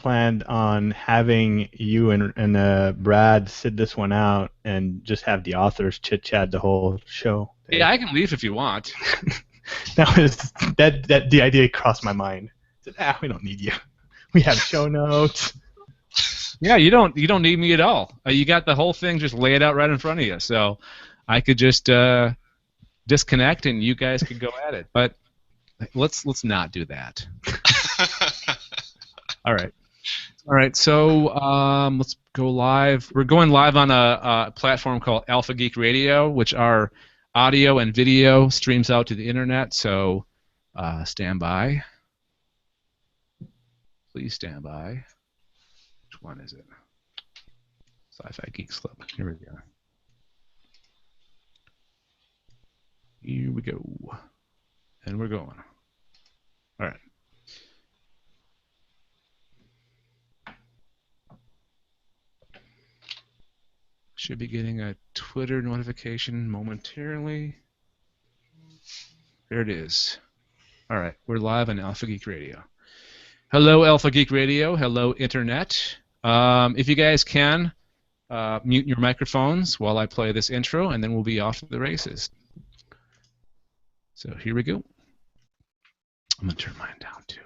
planned on having you and Brad sit this one out and just have the authors chit-chat the whole show. Dave. Yeah, I can leave if you want. The idea crossed my mind. I said, we don't need you. We have show notes. Yeah, you don't need me at all. You got the whole thing just laid out right in front of you, so I could just disconnect and you guys could go at it. But let's not do that. All right. So let's go live. We're going live on a platform called Alpha Geek Radio, which our audio and video streams out to the internet. So stand by. Please stand by. Which one is it? Sci-Fi Geeks Club. Here we go. Here we go. And we're going. All right. Should be getting a Twitter notification momentarily. There it is. All right, we're live on Alpha Geek Radio. Hello, Alpha Geek Radio. Hello, Internet. If you guys can, mute your microphones while I play this intro, and then we'll be off to the races. So here we go. I'm going to turn mine down, too.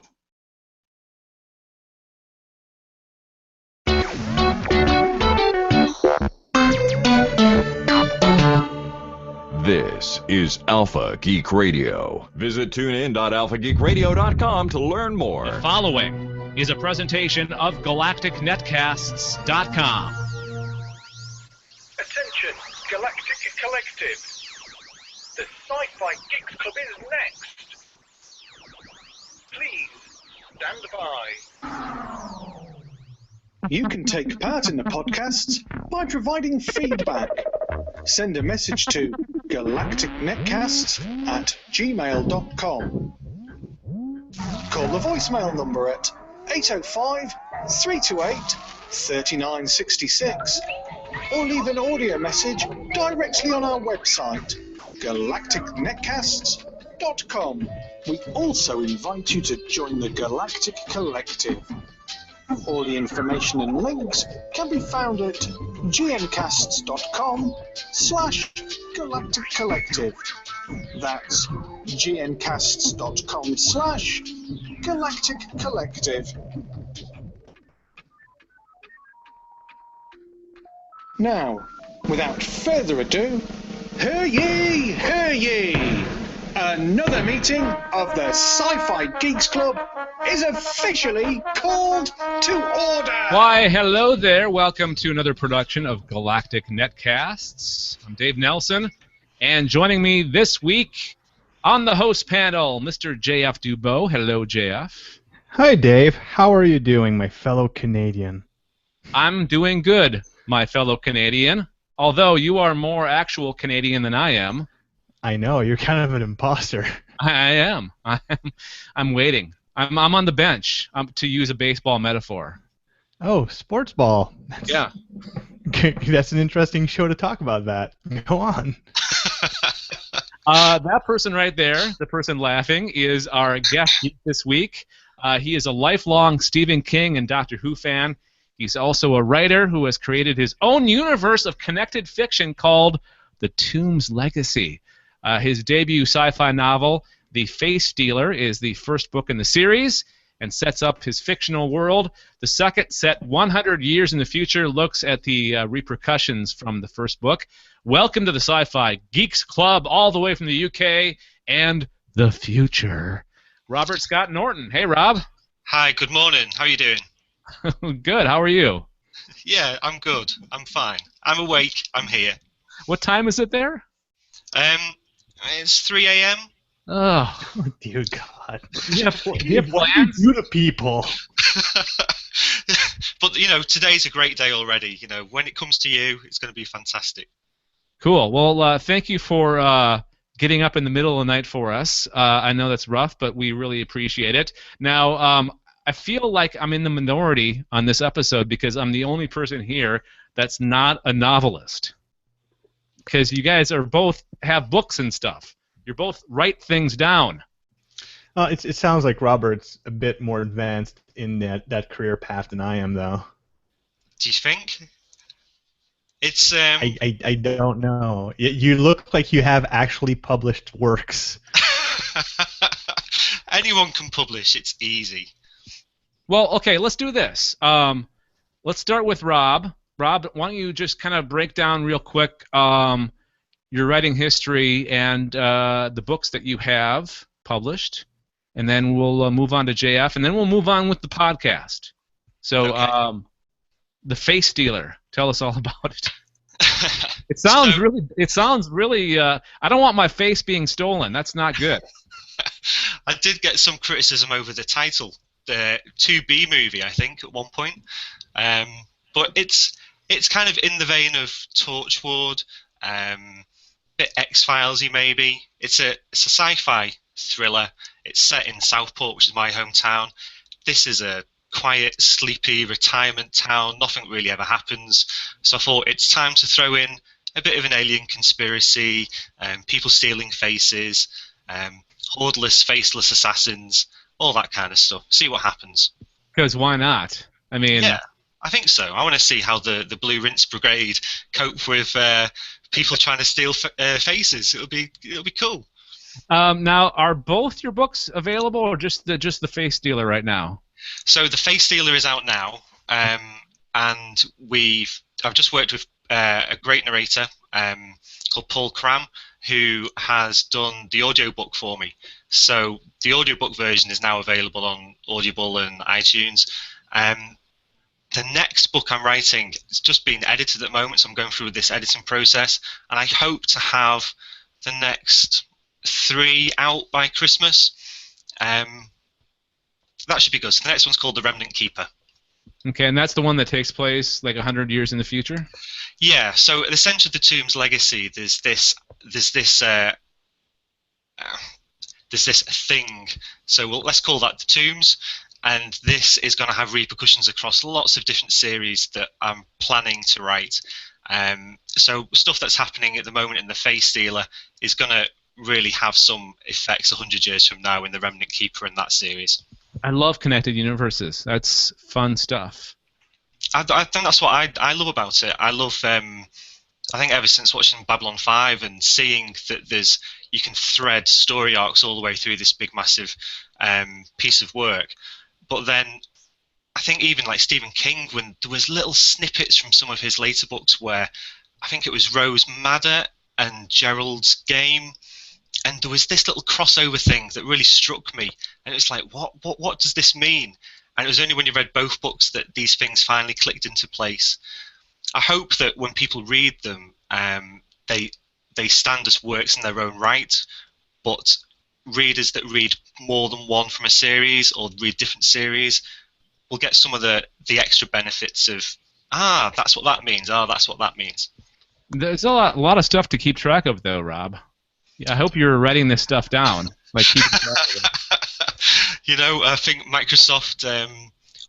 This is Alpha Geek Radio. Visit tunein.alphageekradio.com to learn more. The following is a presentation of GalacticNetcasts.com. Attention, Galactic Collective. The Sci-Fi Geeks Club is next. Please, stand by. You can take part in the podcasts by providing feedback. Send a message to galacticnetcasts@gmail.com. Call the voicemail number at 805-328-3966 or leave an audio message directly on our website, galacticnetcasts.com. We also invite you to join the Galactic Collective. All the information and links can be found at gncasts.com/Galactic Collective. That's gncasts.com/Galactic Collective. Now, without further ado, hear ye, hear ye! Another meeting of the Sci-Fi Geeks Club is officially called to order! Why, hello there. Welcome to another production of Galactic Netcasts. I'm Dave Nelson, and joining me this week on the host panel, Mr. JF Dubeau. Hello, JF. Hi, Dave. How are you doing, my fellow Canadian? I'm doing good, my fellow Canadian, although you are more actual Canadian than I am. I know, you're kind of an imposter. I am. I'm waiting. I'm on the bench, to use a baseball metaphor. Oh, sports ball. Yeah. That's an interesting show to talk about that. Go on. That person right there, the person laughing, is our guest this week. He is a lifelong Stephen King and Doctor Who fan. He's also a writer who has created his own universe of connected fiction called The Tomb's Legacy. His debut sci-fi novel, The Face Stealer, is the first book in the series and sets up his fictional world. The second, set 100 years in the future, looks at the repercussions from the first book. Welcome to the Sci-Fi Geeks Club, all the way from the UK and the future. Robert Scott-Norton. Hey, Rob. Hi, good morning. How are you doing? Good. How are you? Yeah, I'm good. I'm fine. I'm awake. I'm here. What time is it there? It's 3 a.m. Oh, dear God. What do you do to people? But, you know, today's a great day already. You know, when it comes to you, it's going to be fantastic. Cool. Well, thank you for getting up in the middle of the night for us. I know that's rough, but we really appreciate it. Now, I feel like I'm in the minority on this episode because I'm the only person here that's not a novelist. Because you guys are both have books and stuff. You both write things down. It sounds like Robert's a bit more advanced in that career path than I am, though. Do you think? It's I don't know. You look like you have actually published works. anyone can publish. It's easy. Well, okay, let's do this. Let's start with Rob. Rob, why don't you just kind of break down real quick your writing history and the books that you have published, and then we'll move on to JF, and then we'll move on with the podcast. So, Okay. The Face Stealer. Tell us all about it. It sounds really. It sounds really. I don't want my face being stolen. That's not good. I did get some criticism over the title, the 2B movie, I think, at one point. But it's kind of in the vein of Torchwood, bit X-Files-y maybe. It's a sci-fi thriller. It's set in Southport, which is my hometown. This is a quiet, sleepy retirement town. Nothing really ever happens. So I thought it's time to throw in a bit of an alien conspiracy, people stealing faces, hordeless, faceless assassins, all that kind of stuff. See what happens. Because why not? I mean, Yeah, I think so. I want to see how the Blue Rinse Brigade cope with people trying to steal faces. It'll be cool. now are both your books available, or just the Face Stealer right now? So the Face Stealer is out now, and I've just worked with a great narrator called Paul Cram, who has done the audiobook for me. So the audiobook version is now available on Audible and iTunes. The next book I'm writing is just being edited at the moment, so I'm going through this editing process, and I hope to have the next 3 out by Christmas. That should be good. So the next one's called The Remnant Keeper. Okay, and that's the one that takes place like 100 years in the future? Yeah. So at the centre of the tomb's legacy, there's this thing. So let's call that the tombs. And this is going to have repercussions across lots of different series that I'm planning to write. So stuff that's happening at the moment in the Face Stealer is going to really have some effects 100 years from now in the Remnant Keeper and that series. I love connected universes. That's fun stuff. I think that's what I love about it. I love. I think ever since watching Babylon 5 and seeing that you can thread story arcs all the way through this big massive piece of work. But then I think even like Stephen King, when there was little snippets from some of his later books where I think it was Rose Madder and Gerald's Game, and there was this little crossover thing that really struck me, and it was like, what does this mean? And it was only when you read both books that these things finally clicked into place. I hope that when people read them, they stand as works in their own right, but readers that read more than one from a series or read different series will get some of the extra benefits of, that's what that means, that's what that means. There's a lot of stuff to keep track of, though, Rob. I hope you're writing this stuff down. Like keeping track of it. You know, I think Microsoft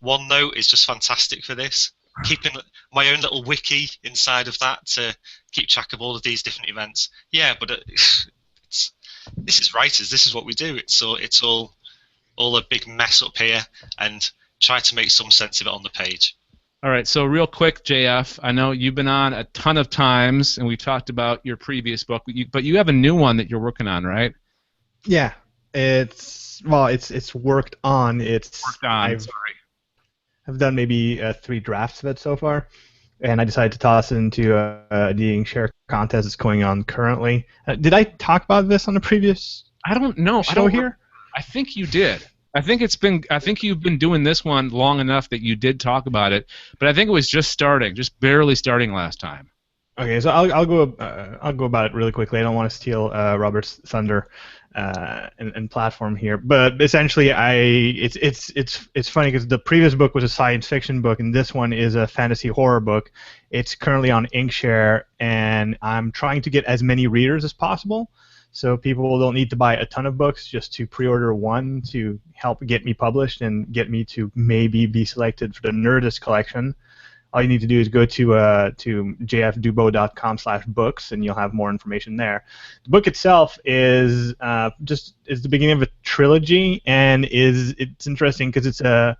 OneNote is just fantastic for this. Keeping my own little wiki inside of that to keep track of all of these different events. Yeah, but this is writers. This is what we do. It's all a big mess up here, and try to make some sense of it on the page. All right, so real quick, JF, I know you've been on a ton of times, and we talked about your previous book, but you have a new one that you're working on, right? Yeah, it's worked on. I've done maybe 3 drafts of it so far, and I decided to toss it into a Needing Share contest that's going on currently. Did I talk about this on the previous? I don't know. Show here? I think you did. I think you've been doing this one long enough that you did talk about it, but I think it was just barely starting last time. Okay, so I'll go about it really quickly. I don't want to steal Robert's thunder and platform here, but essentially, it's funny because the previous book was a science fiction book, and this one is a fantasy horror book. It's currently on Inkshare, and I'm trying to get as many readers as possible. So people don't need to buy a ton of books, just to pre-order one to help get me published and get me to maybe be selected for the Nerdist collection, all you need to do is go to jfdubeau.com/books, and you'll have more information there. The book itself is the beginning of a trilogy, and it's interesting because it's the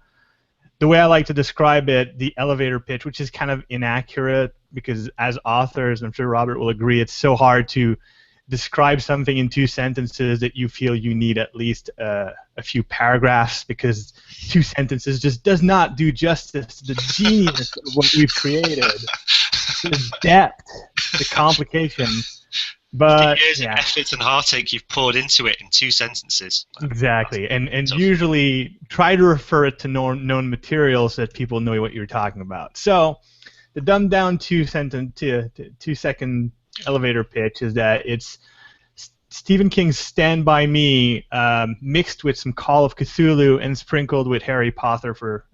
way I like to describe it, the elevator pitch, which is kind of inaccurate because as authors, I'm sure Robert will agree, it's so hard to describe something in 2 sentences that you feel you need at least a few paragraphs, because 2 sentences just does not do justice to the genius of what we've created, the depth, the complications. But the years of effort and heartache you've poured into it in 2 sentences. Exactly, and usually try to refer it to known materials so that people know what you're talking about. So the dumbed down 2-second elevator pitch is that it's Stephen King's Stand By Me mixed with some Call of Cthulhu and sprinkled with Harry Potter for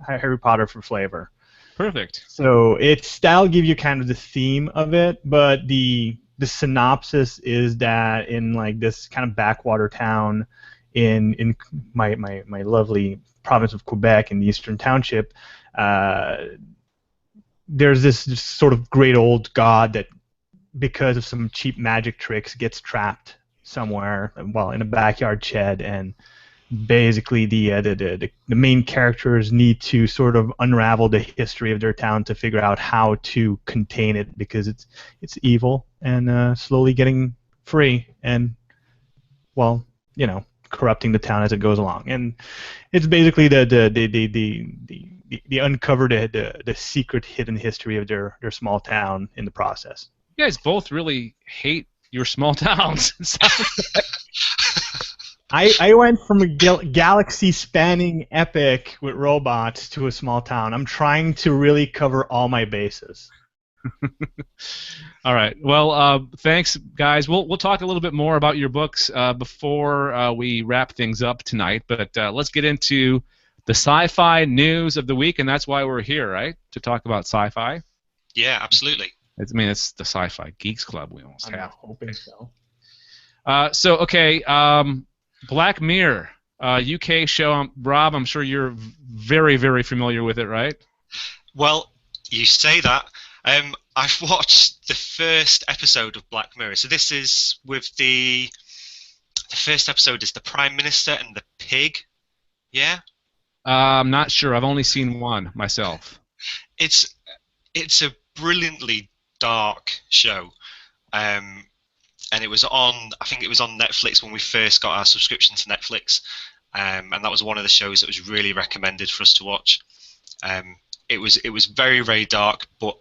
flavor. Perfect. So that'll give you kind of the theme of it, but the synopsis is that in like this kind of backwater town in my lovely province of Quebec in the Eastern Township, there's this sort of great old god that, because of some cheap magic tricks, gets trapped somewhere, well, in a backyard shed, and basically the main characters need to sort of unravel the history of their town to figure out how to contain it, because it's evil and slowly getting free and, well, corrupting the town as it goes along. And it's basically the uncover the secret hidden history of their small town in the process. You guys both really hate your small towns. I went from a galaxy-spanning epic with robots to a small town. I'm trying to really cover all my bases. All right. Well, thanks, guys. We'll talk a little bit more about your books before we wrap things up tonight. But let's get into the sci-fi news of the week, and that's why we're here, right? To talk about sci-fi. Yeah, absolutely. It's the Sci-Fi Geeks Club we almost have. I'm hoping so. Okay. Black Mirror, UK show. Rob, I'm sure you're very, very familiar with it, right? Well, you say that. I've watched the first episode of Black Mirror. So this is with the first episode is the Prime Minister and the pig. Yeah? I'm not sure. I've only seen one myself. It's a brilliantly dark show. And it was on, I think it was on Netflix when we first got our subscription to Netflix, and that was one of the shows that was really recommended for us to watch. It was very, very dark, but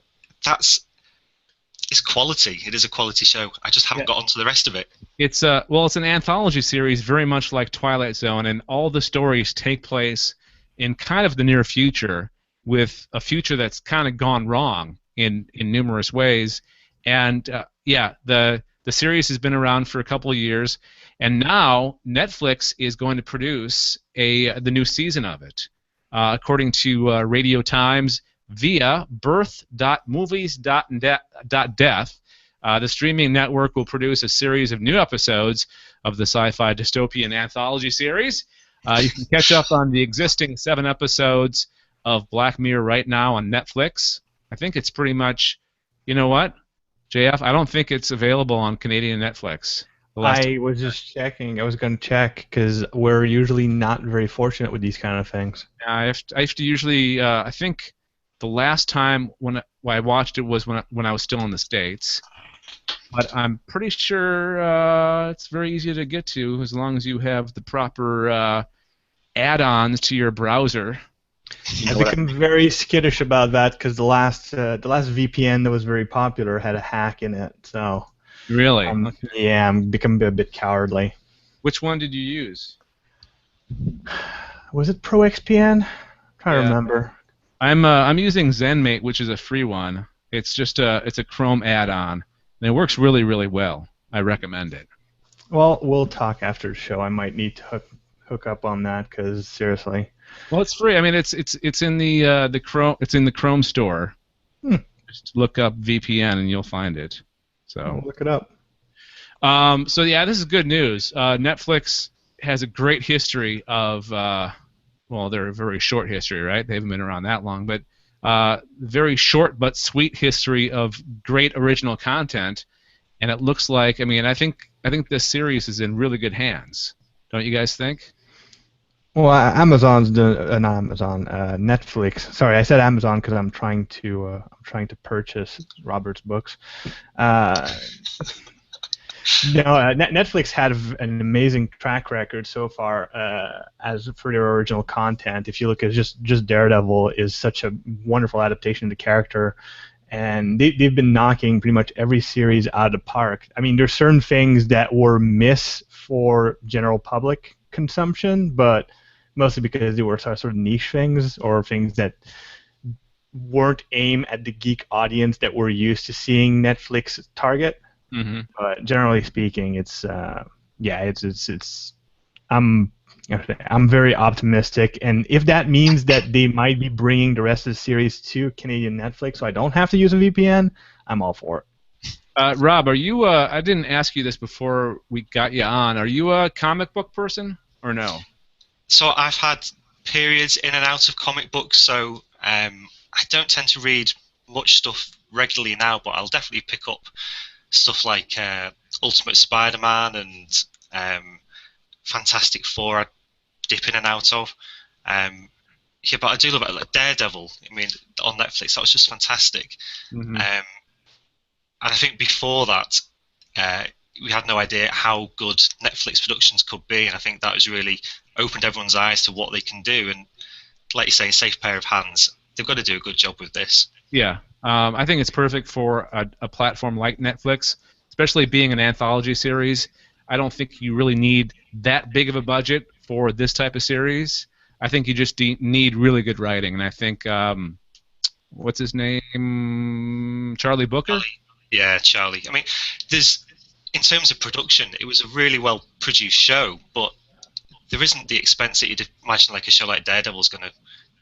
it's quality. It is a quality show. I just haven't got onto the rest of it. It's an anthology series, very much like Twilight Zone, and all the stories take place in kind of the near future, with a future that's kind of gone wrong in numerous ways. And the series has been around for a couple of years, and now Netflix is going to produce the new season of it. According to Radio Times, via birth.movies.death, the streaming network will produce a series of new episodes of the sci-fi dystopian anthology series. You can catch up on the existing 7 episodes of Black Mirror right now on Netflix. I think it's pretty much, you know what, JF, I don't think it's available on Canadian Netflix. I was just checking. I was going to check because we're usually not very fortunate with these kind of things. I have to usually. I think the last time when I watched it was when I was still in the States. But I'm pretty sure it's very easy to get to as long as you have the proper add-ons to your browser. I've become very skittish about that because the last VPN that was very popular had a hack in it. So really, yeah, I'm becoming a bit cowardly. Which one did you use? Was it ProXPN? I'm trying to remember. I'm using ZenMate, which is a free one. It's just it's a Chrome add-on, and it works really, really well. I recommend it. Well, we'll talk after the show. I might need to hook up on that because seriously. Well, it's free. I mean, it's in the Chrome. It's in the Chrome store. Just look up VPN and you'll find it. So I'll look it up. So yeah, this is good news. Netflix has a great history of, well, they're a very short history, right? They haven't been around that long, but very short but sweet history of great original content, and it looks like, I mean, I think this series is in really good hands. Don't you guys think? Well, Amazon's doing, not Amazon, Netflix. Sorry, I said Amazon because I'm trying to purchase Robert's books. Netflix had an amazing track record so far as for their original content. If you look at just Daredevil is such a wonderful adaptation of the character, and they've been knocking pretty much every series out of the park. I mean, there's certain things that were miss for general public consumption, but mostly because they were sort of niche things or things that weren't aimed at the geek audience that we're used to seeing Netflix target. Mm-hmm. But generally speaking, I'm very optimistic, and if that means that they might be bringing the rest of the series to Canadian Netflix, so I don't have to use a VPN, I'm all for it. Rob, are you? I didn't ask you this before we got you on. Are you a comic book person or no? So I've had periods in and out of comic books, so I don't tend to read much stuff regularly now, but I'll definitely pick up stuff like Ultimate Spider-Man and Fantastic Four. I dip in and out of. Yeah, but I do love it. Like Daredevil, I mean, on Netflix, that was just fantastic. Mm-hmm. And I think before that, we had no idea how good Netflix productions could be, and I think that has really opened everyone's eyes to what they can do. And like you say, safe pair of hands. They've got to do a good job with this. Yeah, I think it's perfect for a platform like Netflix, especially being an anthology series. I don't think you really need that big of a budget for this type of series. I think you just need really good writing, and I think what's his name, Charlie Booker? Yeah, Charlie. I mean, in terms of production, it was a really well-produced show, but there isn't the expense that you'd imagine like a show like Daredevil is going to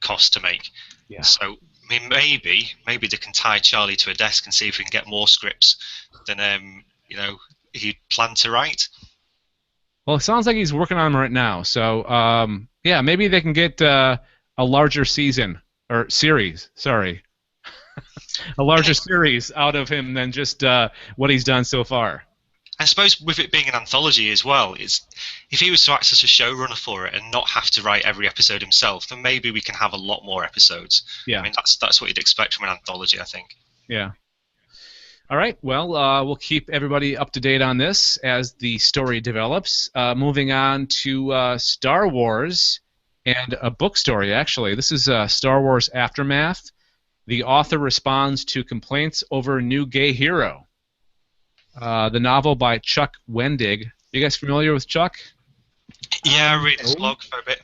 cost to make. Yeah. So, I mean, maybe they can tie Charlie to a desk and see if we can get more scripts than he'd planned to write. Well, it sounds like he's working on them right now. So, yeah, maybe they can get a larger season or series. Sorry, a larger series out of him than just what he's done so far. I suppose with it being an anthology as well, if he was to act as a showrunner for it and not have to write every episode himself, then maybe we can have a lot more episodes. Yeah. I mean, that's what you'd expect from an anthology, I think. Yeah. All right. Well, we'll keep everybody up to date on this as the story develops. Moving on to Star Wars and a book story, actually. This is Star Wars Aftermath. The author responds to complaints over new gay hero. The novel by Chuck Wendig. You guys familiar with Chuck? Yeah, I read his blog for a bit.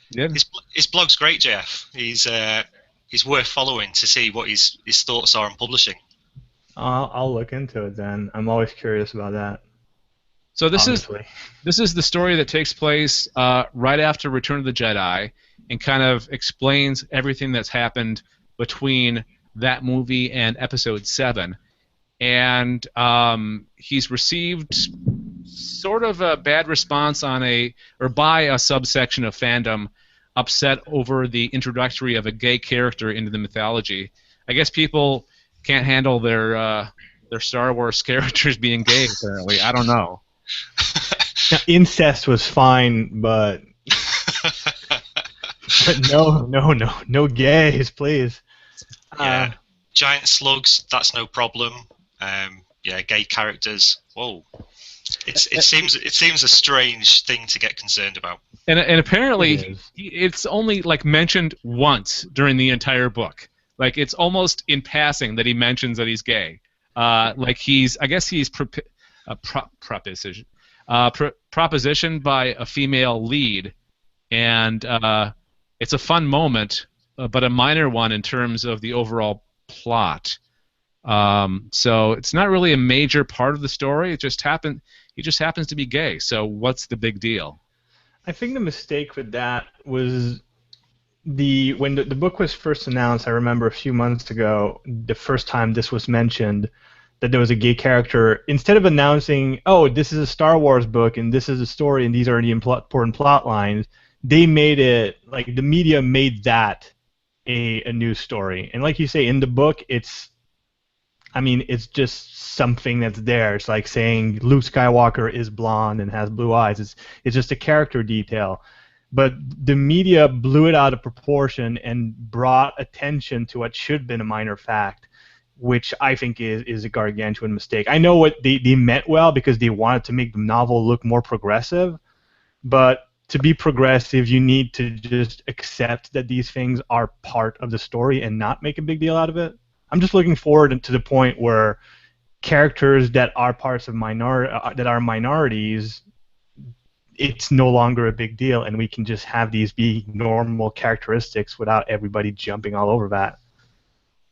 Yeah. His blog's great, JF. He's worth following to see what his thoughts are on publishing. I'll look into it then. I'm always curious about that. So this honestly. is the story that takes place right after Return of the Jedi, and kind of explains everything that's happened between that movie and Episode 7. And he's received sort of a bad response by a subsection of fandom, upset over the introductory of a gay character into the mythology. I guess people can't handle their Star Wars characters being gay. Apparently, I don't know. Now, incest was fine, but no gays, please. Yeah, giant slugs. That's no problem. Yeah, gay characters. Whoa, it seems a strange thing to get concerned about. And apparently, it's only like mentioned once during the entire book. Like it's almost in passing that he mentions that he's gay. Like I guess he's propositioned by a female lead, and it's a fun moment, but a minor one in terms of the overall plot. So it's not really a major part of the story. He just happens to be gay. So what's the big deal? I think the mistake with that was when the book was first announced. I remember a few months ago, the first time this was mentioned, that there was a gay character. Instead of announcing, "Oh, this is a Star Wars book and this is a story and these are the important plot lines," they made it like the media made that a news story. And like you say, in the book, it's just something that's there. It's like saying Luke Skywalker is blonde and has blue eyes. It's just a character detail. But the media blew it out of proportion and brought attention to what should have been a minor fact, which I think is a gargantuan mistake. I know what they meant well because they wanted to make the novel look more progressive, but to be progressive, you need to just accept that these things are part of the story and not make a big deal out of it. I'm just looking forward to the point where characters that are parts of minorities, it's no longer a big deal, and we can just have these be normal characteristics without everybody jumping all over that.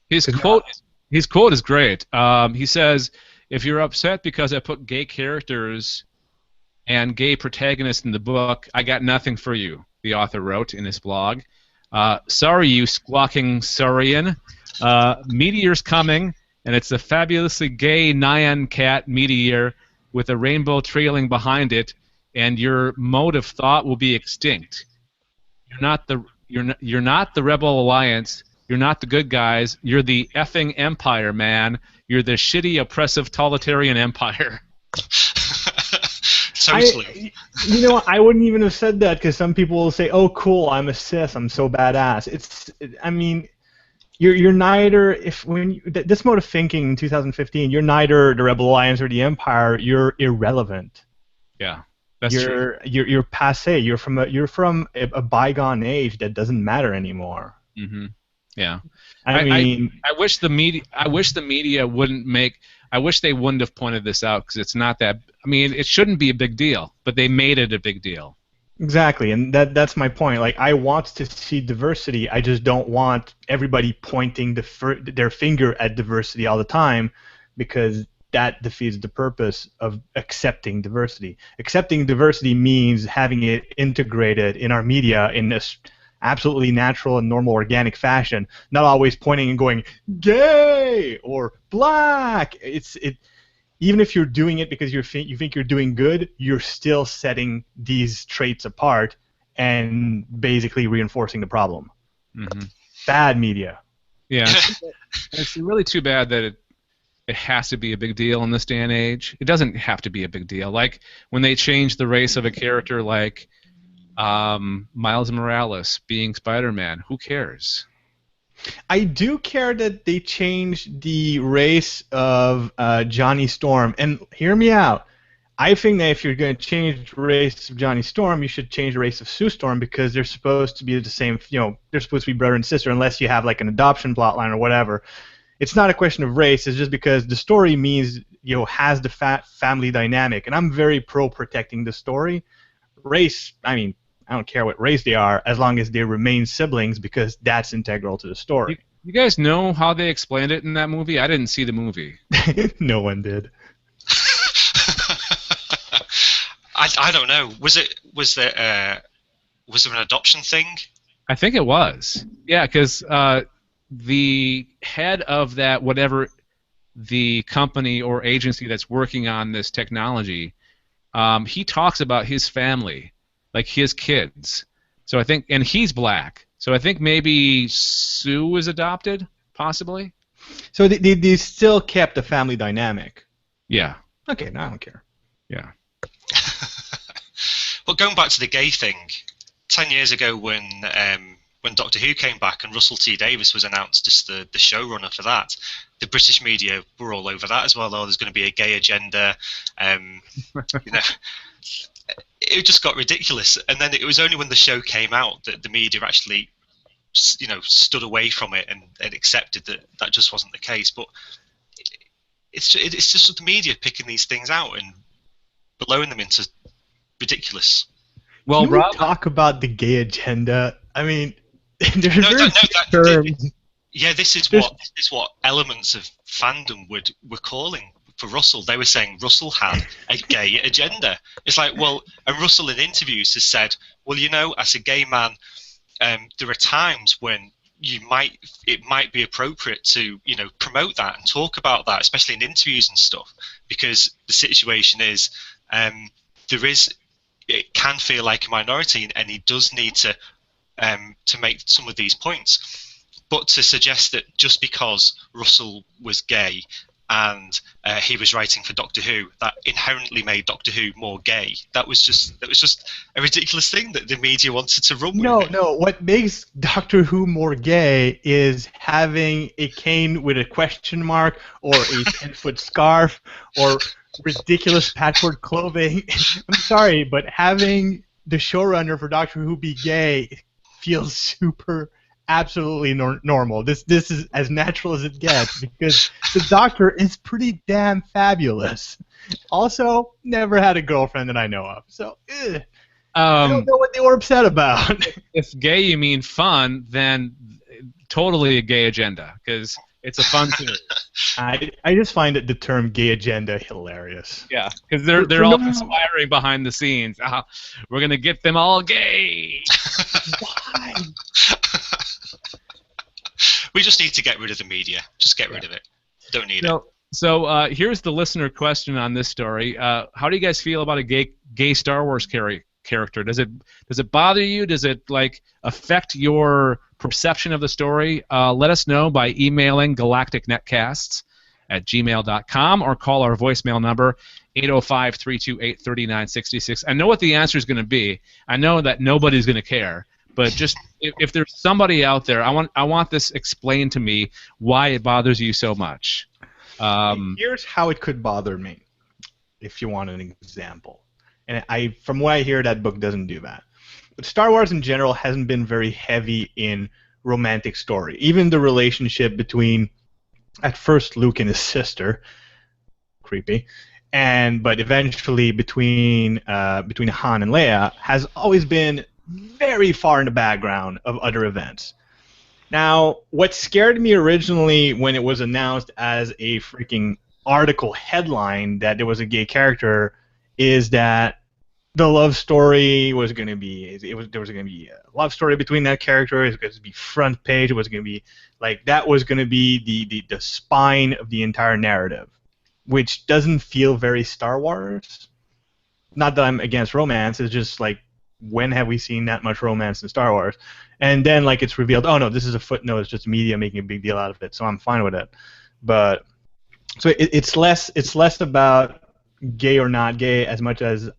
His quote is great. He says, "If you're upset because I put gay characters and gay protagonists in the book, I got nothing for you," the author wrote in his blog. "Sorry, you squawking saurian. Meteor's coming, and it's a fabulously gay Nyan cat meteor with a rainbow trailing behind it, and your mode of thought will be extinct. You're not the Rebel Alliance. You're not the good guys. You're the effing Empire, man. You're the shitty, oppressive, totalitarian empire." Totally. I wouldn't even have said that because some people will say, "Oh, cool, I'm a cis. I'm so badass." You're neither. This mode of thinking in 2015, you're neither the Rebel Alliance or the Empire. You're irrelevant. Yeah. That's true. You're passé. You're from a bygone age that doesn't matter anymore. Mm-hmm. Yeah. I wish the media wouldn't make. I wish they wouldn't have pointed this out because it's not that. It shouldn't be a big deal, but they made it a big deal. Exactly, and that's my point. Like, I want to see diversity. I just don't want everybody pointing their finger at diversity all the time, because that defeats the purpose of accepting diversity. Accepting diversity means having it integrated in our media in this absolutely natural and normal organic fashion, not always pointing and going gay or black. Even if you're doing it because you think you're doing good, you're still setting these traits apart and basically reinforcing the problem. Mm-hmm. Bad media. Yeah, it's really too bad that it has to be a big deal in this day and age. It doesn't have to be a big deal. Like when they change the race of a character like Miles Morales being Spider-Man, who cares? I do care that they changed the race of Johnny Storm, and hear me out. I think that if you're going to change the race of Johnny Storm, you should change the race of Sue Storm, because they're supposed to be the same. They're supposed to be brother and sister, unless you have like an adoption plotline or whatever. It's not a question of race. It's just because the story means has the family dynamic, and I'm very pro protecting the story. Race, I don't care what race they are, as long as they remain siblings, because that's integral to the story. You guys know how they explained it in that movie? I didn't see the movie. No one did. I don't know. Was there an adoption thing? I think it was. Yeah, because the head of that, whatever the company or agency that's working on this technology, he talks about his family, like his kids. So I think, and he's black. So I think maybe Sue was adopted, possibly. So they still kept the family dynamic. Yeah. Okay, no, I don't care. Yeah. Well, going back to the gay thing, 10 years ago when Doctor Who came back and Russell T Davies was announced as the showrunner for that, the British media were all over that as well. Oh, there's going to be a gay agenda. It just got ridiculous. And then it was only when the show came out that the media actually, stood away from it and accepted that just wasn't the case. But it's just the media picking these things out and blowing them into ridiculous. Well, can Rob, talk about the gay agenda? There's terms. This is what elements of fandom were calling for Russell. They were saying Russell had a gay agenda. It's like, well, and Russell in interviews has said, well, as a gay man, there are times when it might be appropriate to promote that and talk about that, especially in interviews and stuff, because the situation is it can feel like a minority, and he does need to make some of these points. But to suggest that just because Russell was gay and he was writing for Doctor Who, that inherently made Doctor Who more gay. That was just a ridiculous thing that the media wanted to run with. No. What makes Doctor Who more gay is having a cane with a question mark, or a 10-foot scarf, or ridiculous patchwork clothing. I'm sorry, but having the showrunner for Doctor Who be gay feels super. Absolutely normal. This is as natural as it gets because the Doctor is pretty damn fabulous. Also, never had a girlfriend that I know of, so I don't know what they were upset about. If gay you mean fun, then totally a gay agenda because it's a fun series. I just find the term "gay agenda" hilarious. Yeah, because they're all conspiring behind the scenes. We're gonna get them all gay. Why? We just need to get rid of the media. Just get rid of it. Don't need it. So here's the listener question on this story. How do you guys feel about a gay Star Wars character? Does it bother you? Does it affect your perception of the story? Let us know by emailing galacticnetcasts@gmail.com or call our voicemail number 805-328-3966. I know what the answer is going to be. I know that nobody's going to care. But just if there's somebody out there, I want this explained to me why it bothers you so much. Here's how it could bother me, if you want an example. And from what I hear, that book doesn't do that. But Star Wars in general hasn't been very heavy in romantic story. Even the relationship between, at first, Luke and his sister, creepy, but eventually between Han and Leia has always been very far in the background of other events. Now, what scared me originally when it was announced as a freaking article headline that there was a gay character is that the love story was going to be there was going to be a love story between that character. It was going to be front page. It was going to be that was going to be the spine of the entire narrative, which doesn't feel very Star Wars. Not that I'm against romance. It's just when have we seen that much romance in Star Wars? And then it's revealed, oh no, this is a footnote, it's just media making a big deal out of it, so I'm fine with it. But so it's less about gay or not gay as much as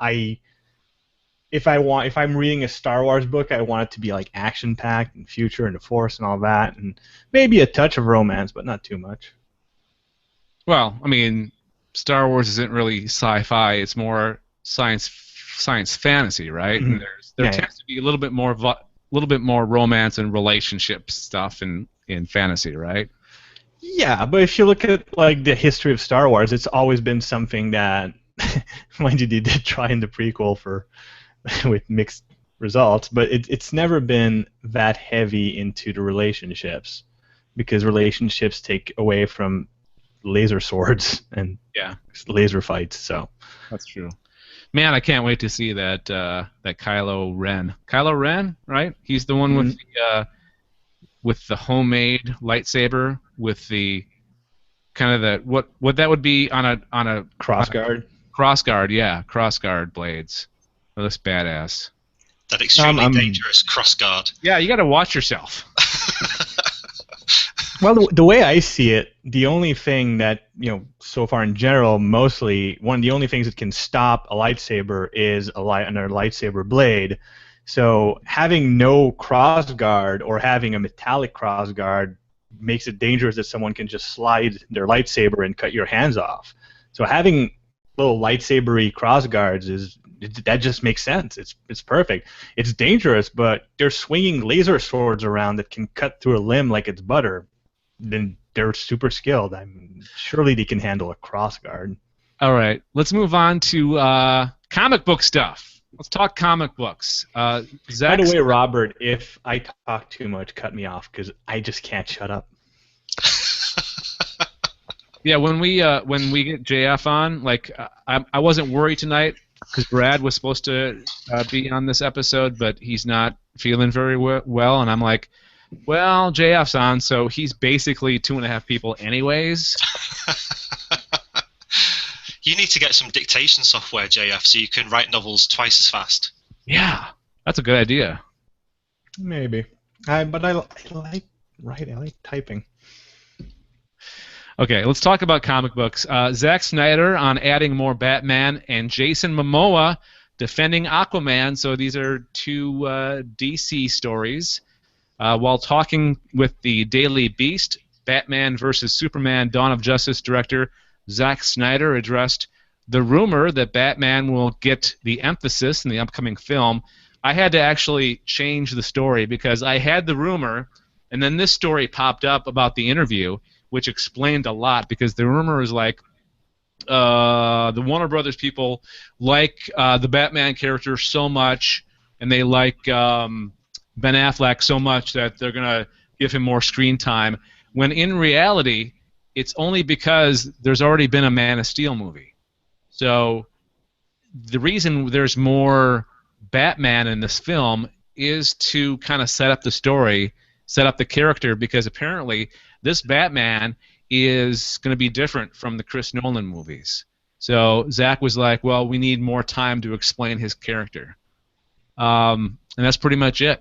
if I'm reading a Star Wars book, I want it to be action packed and future and the Force and all that, and maybe a touch of romance, but not too much. Well, I mean, Star Wars isn't really sci-fi, it's more science fantasy, right? Mm-hmm. And there tends to be a little bit more romance and relationship stuff in fantasy, right? Yeah, but if you look at the history of Star Wars, it's always been something that, mind you, they did try in the prequel with mixed results, but it's never been that heavy into the relationships because relationships take away from laser swords and laser fights. So that's true. Man, I can't wait to see that Kylo Ren. Kylo Ren, right? He's the one with the homemade lightsaber with the kind of what that would be on a crossguard. Crossguard, yeah, crossguard blades. That looks badass. That extremely dangerous crossguard. Yeah, you got to watch yourself. Well, the way I see it, the only thing that, so far in general, mostly, one of the only things that can stop a lightsaber is another lightsaber blade. So having no crossguard or having a metallic crossguard makes it dangerous that someone can just slide their lightsaber and cut your hands off. So having little lightsabery crossguards that just makes sense. It's perfect. It's dangerous, but they're swinging laser swords around that can cut through a limb like it's butter. Then they're super skilled. Surely they can handle a crossguard. All right, let's move on to comic book stuff. Let's talk comic books. Zach, by the way, Robert, if I talk too much, cut me off because I just can't shut up. Yeah, when we get JF on, I wasn't worried tonight because Brad was supposed to be on this episode, but he's not feeling very well, and I'm like, well, JF's on, so he's basically 2.5 people anyways. You need to get some dictation software, JF, so you can write novels twice as fast. Yeah, that's a good idea. Maybe. But I Right, I like typing. Okay, let's talk about comic books. Zack Snyder on adding more Batman, and Jason Momoa defending Aquaman. So these are two DC stories. While talking with the Daily Beast, Batman vs. Superman Dawn of Justice director Zack Snyder addressed the rumor that Batman will get the emphasis in the upcoming film. I had to actually change the story because I had the rumor, and then this story popped up about the interview, which explained a lot, because the rumor is like the Warner Brothers people like the Batman character so much, and they like Ben Affleck so much that they're going to give him more screen time, when in reality it's only because there's already been a Man of Steel movie. So the reason there's more Batman in this film is to kind of set up the story, set up the character, because apparently this Batman is going to be different from the Chris Nolan movies. So Zach was like, well, we need more time to explain his character. And that's pretty much it.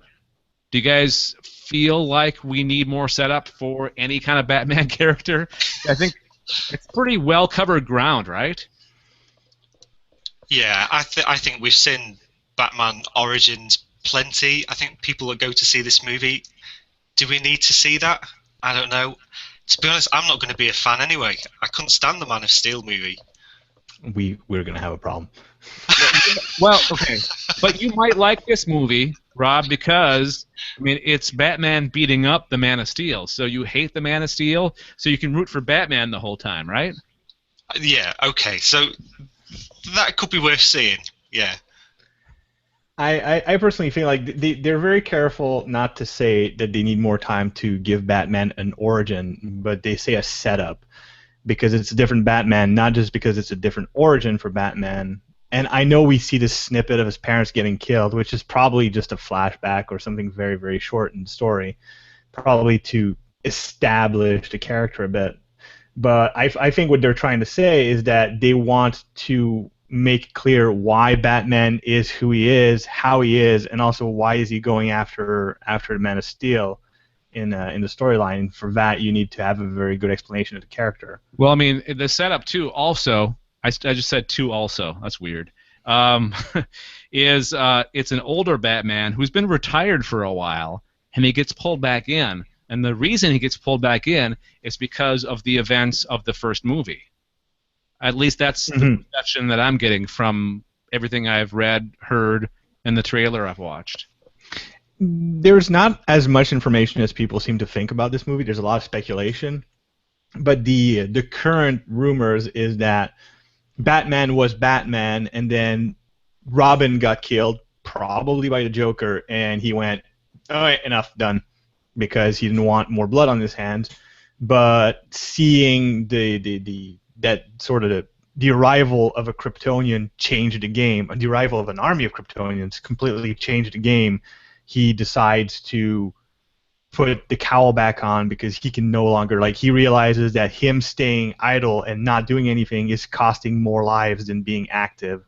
Do you guys feel like we need more setup for any kind of Batman character? I think it's pretty well covered ground, right? Yeah, I think we've seen Batman Origins plenty. I think people that go to see this movie, do we need to see that? I don't know. To be honest, I'm not going to be a fan anyway. I couldn't stand the Man of Steel movie. We're going to have a problem. Well, okay. But you might like this movie, Rob, because, I mean, it's Batman beating up the Man of Steel. So you hate the Man of Steel, so you can root for Batman the whole time, right? Yeah, okay. So that could be worth seeing, yeah. I personally feel like they're very careful not to say that they need more time to give Batman an origin, but they say a setup, because it's a different Batman, not just because it's a different origin for Batman. And I know we see this snippet of his parents getting killed, which is probably just a flashback or something very, very short in the story, probably to establish the character a bit. But I think what they're trying to say is that they want to make clear why Batman is who he is, how he is, and also why is he going after the Man of Steel in the storyline. And for that, you need to have a very good explanation of the character. Well, I mean, the setup too. Also, I just said two. Also, that's weird. Is it's an older Batman who's been retired for a while, and he gets pulled back in. And the reason he gets pulled back in is because of the events of the first movie. At least that's the perception that I'm getting from everything I've read, heard, and the trailer I've watched. There's not as much information as people seem to think about this movie. There's a lot of speculation. But the current rumors is that Batman was Batman, and then Robin got killed, probably by the Joker, and he went, all right, enough, done, because he didn't want more blood on his hands. But seeing that sort of the arrival of a Kryptonian changed the game, the arrival of an army of Kryptonians completely changed the game, he decides to put the cowl back on because he can no longer, like, he realizes that him staying idle and not doing anything is costing more lives than being active.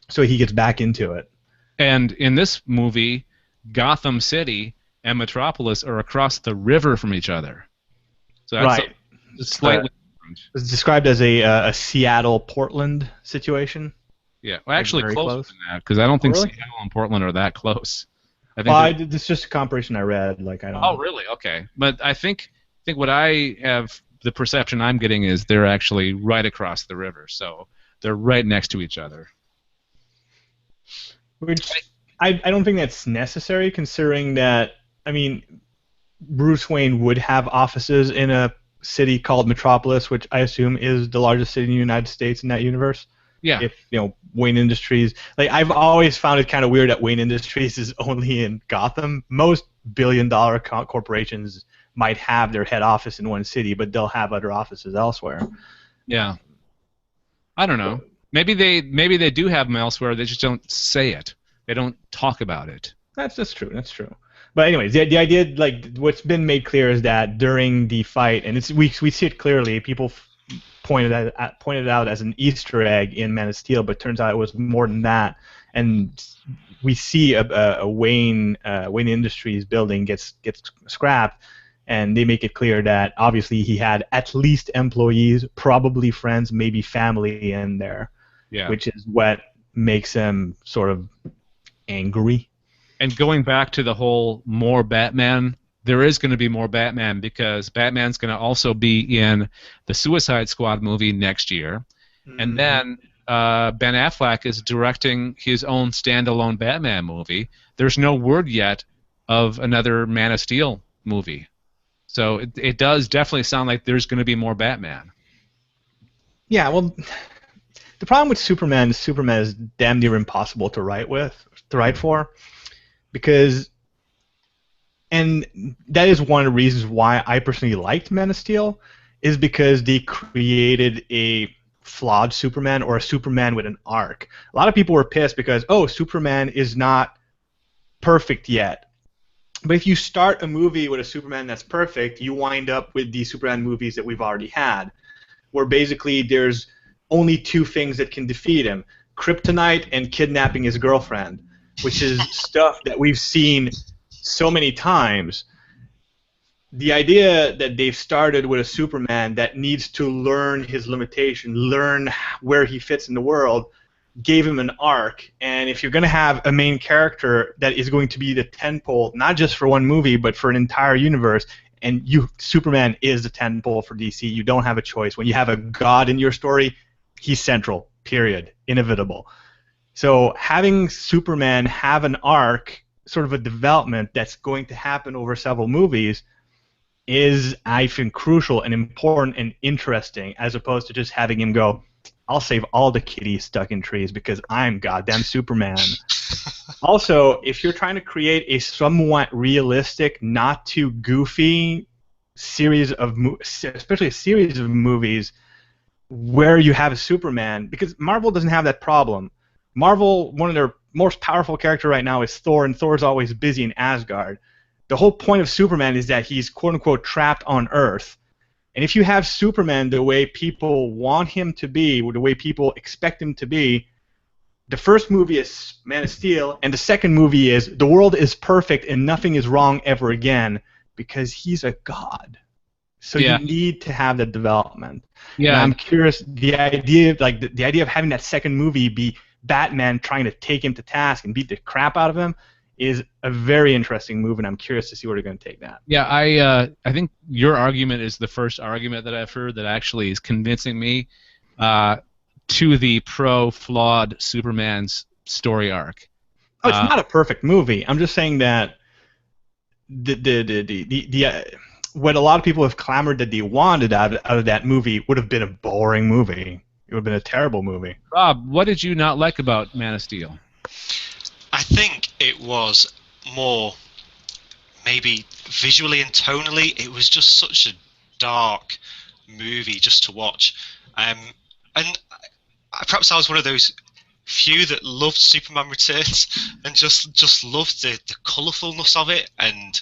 So he gets back into it. And in this movie, Gotham City and Metropolis are across the river from each other. So that's right. Slightly it's described as a Seattle-Portland situation. Yeah, well, actually very closer close. than that, because I don't think Really? Seattle and Portland are that close. I think It's just a comparison I read. Like I don't. Oh, really? Okay. But I think what I have, the perception I'm getting is they're actually right across the river, so they're right next to each other. Which I don't think that's necessary, considering that, I mean, Bruce Wayne would have offices in a city called Metropolis, which I assume is the largest city in the United States in that universe. Yeah. If, Wayne Industries, like, I've always found it kind of weird that Wayne Industries is only in Gotham. Most billion-dollar corporations might have their head office in one city, but they'll have other offices elsewhere. Yeah. I don't know. Maybe they do have them elsewhere. They just don't say it. They don't talk about it. That's true. That's true. But anyways, the idea, like, what's been made clear is that during the fight, and we see it clearly. People pointed it out as an Easter egg in Man of Steel, but turns out it was more than that. And we see a Wayne Industries building gets scrapped, and they make it clear that obviously he had at least employees, probably friends, maybe family in there, which is what makes him sort of angry. And going back to the whole more Batman, there is going to be more Batman because Batman's going to also be in the Suicide Squad movie next year. And then Ben Affleck is directing his own standalone Batman movie. There's no word yet of another Man of Steel movie. So it does definitely sound like there's going to be more Batman. Yeah, well, the problem with Superman is damn near impossible to write for, because, and that is one of the reasons why I personally liked Man of Steel, is because they created a flawed Superman, or a Superman with an arc. A lot of people were pissed because, oh, Superman is not perfect yet. But if you start a movie with a Superman that's perfect, you wind up with the Superman movies that we've already had, where basically there's only two things that can defeat him: kryptonite and kidnapping his girlfriend, which is stuff that we've seen so many times. The idea that they've started with a Superman that needs to learn his limitation, learn where he fits in the world, gave him an arc. And if you're going to have a main character that is going to be the tentpole, not just for one movie, but for an entire universe, and Superman is the tentpole for DC, you don't have a choice. When you have a god in your story, he's central, period, inevitable. So having Superman have an arc, sort of a development that's going to happen over several movies, is, I think, crucial and important and interesting, as opposed to just having him go, I'll save all the kitties stuck in trees because I'm goddamn Superman. Also, if you're trying to create a somewhat realistic, not too goofy series of especially a series of movies where you have a Superman, because Marvel doesn't have that problem. Marvel, one of their most powerful characters right now is Thor, and Thor's always busy in Asgard. The whole point of Superman is that he's quote-unquote trapped on Earth. And if you have Superman the way people want him to be, or the way people expect him to be, the first movie is Man of Steel, and the second movie is the world is perfect and nothing is wrong ever again, because he's a god. So you need to have that development. Yeah. And I'm curious, the idea of having that second movie be Batman trying to take him to task and beat the crap out of him is a very interesting move, and I'm curious to see where they're going to take that. Yeah, I think your argument is the first argument that I've heard that actually is convincing me to the pro-flawed Superman's story arc. Oh, it's not a perfect movie. I'm just saying that what a lot of people have clamored that they wanted out of that movie would have been a boring movie. It would have been a terrible movie. Rob, what did you not like about Man of Steel? I think it was more, maybe visually and tonally, it was just such a dark movie just to watch. And perhaps I was one of those few that loved Superman Returns and just loved the colourfulness of it, and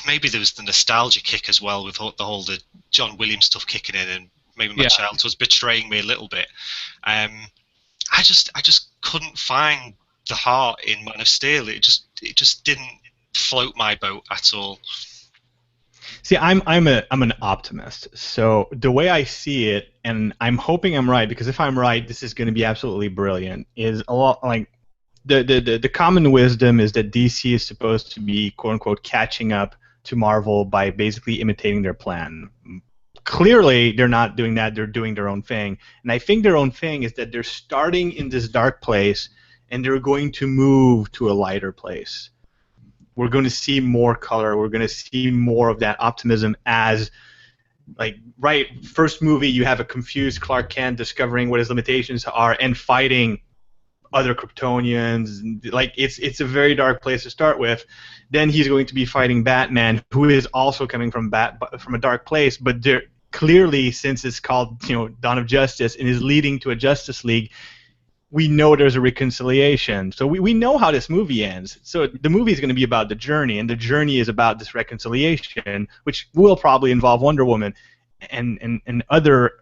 maybe there was the nostalgia kick as well with the John Williams stuff kicking in, and maybe my childhood was betraying me a little bit. I just couldn't find the heart in Man of Steel. It just didn't float my boat at all. See, I'm an optimist. So the way I see it, and I'm hoping I'm right, because if I'm right, this is going to be absolutely brilliant. Is a lot like the common wisdom is that DC is supposed to be quote unquote catching up to Marvel by basically imitating their plan. Clearly, they're not doing that. They're doing their own thing. And I think their own thing is that they're starting in this dark place, and they're going to move to a lighter place. We're going to see more color. We're going to see more of that optimism as, first movie, you have a confused Clark Kent discovering what his limitations are and fighting other Kryptonians. It's a very dark place to start with. Then he's going to be fighting Batman, who is also coming from a dark place, but they're clearly, since it's called Dawn of Justice and is leading to a Justice League, we know there's a reconciliation. So we know how this movie ends. So the movie is going to be about the journey, and the journey is about this reconciliation, which will probably involve Wonder Woman and other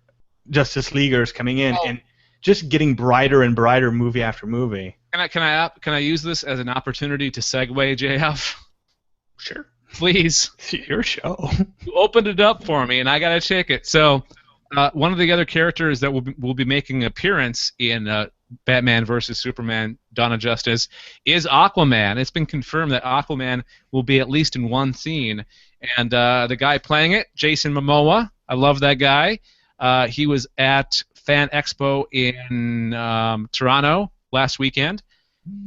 Justice Leaguers coming in. just getting brighter and brighter movie after movie. Can I use this as an opportunity to segue, JF? Sure. Please. It's your show. You opened it up for me, and I got to check it. So, one of the other characters that will be making an appearance in Batman vs. Superman: Dawn of Justice is Aquaman. It's been confirmed that Aquaman will be at least in one scene. And the guy playing it, Jason Momoa, I love that guy. He was at Fan Expo in Toronto last weekend,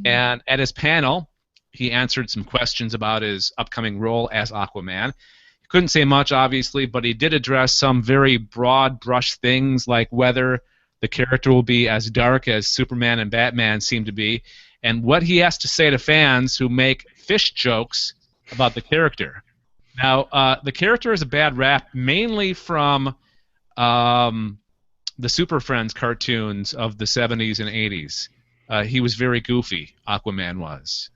and at his panel, he answered some questions about his upcoming role as Aquaman. He couldn't say much, obviously, but he did address some very broad brush things, like whether the character will be as dark as Superman and Batman seem to be, and what he has to say to fans who make fish jokes about the character. Now, the character has a bad rap, mainly from the Super Friends cartoons of the 70s and 80s. He was very goofy, Aquaman was.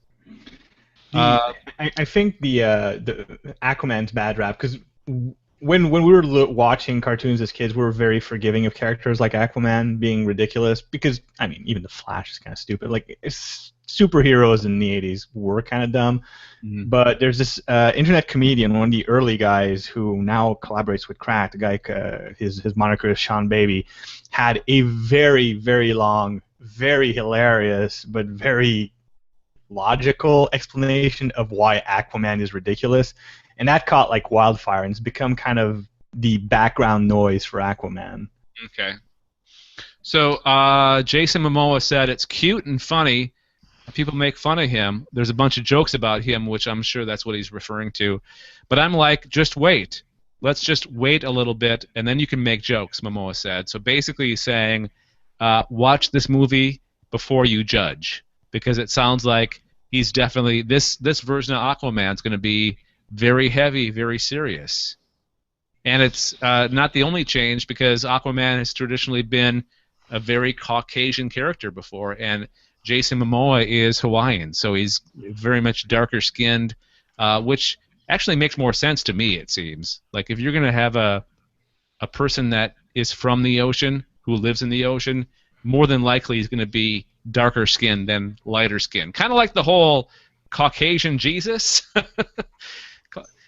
I think the Aquaman's bad rap, because when we were watching cartoons as kids, we were very forgiving of characters like Aquaman being ridiculous, because, I mean, even the Flash is kind of stupid. Like, superheroes in the 80s were kind of dumb. Mm-hmm. But there's this internet comedian, one of the early guys who now collaborates with Crack, the guy, his moniker is Sean Baby, had a very, very long, very hilarious, but very logical explanation of why Aquaman is ridiculous, and that caught like wildfire, and it's become kind of the background noise for Aquaman. Okay. So Jason Momoa said it's cute and funny. People make fun of him. There's a bunch of jokes about him, which I'm sure that's what he's referring to. But I'm like, just wait. Let's just wait a little bit, and then you can make jokes, Momoa said. So basically he's saying, watch this movie before you judge, because it sounds like he's definitely, this version of Aquaman is going to be very heavy, very serious. And it's not the only change, because Aquaman has traditionally been a very Caucasian character before, and Jason Momoa is Hawaiian, so he's very much darker skinned, which actually makes more sense to me, it seems. Like, if you're going to have a person that is from the ocean, who lives in the ocean, more than likely he's going to be darker skin than lighter skin. Kind of like the whole Caucasian Jesus.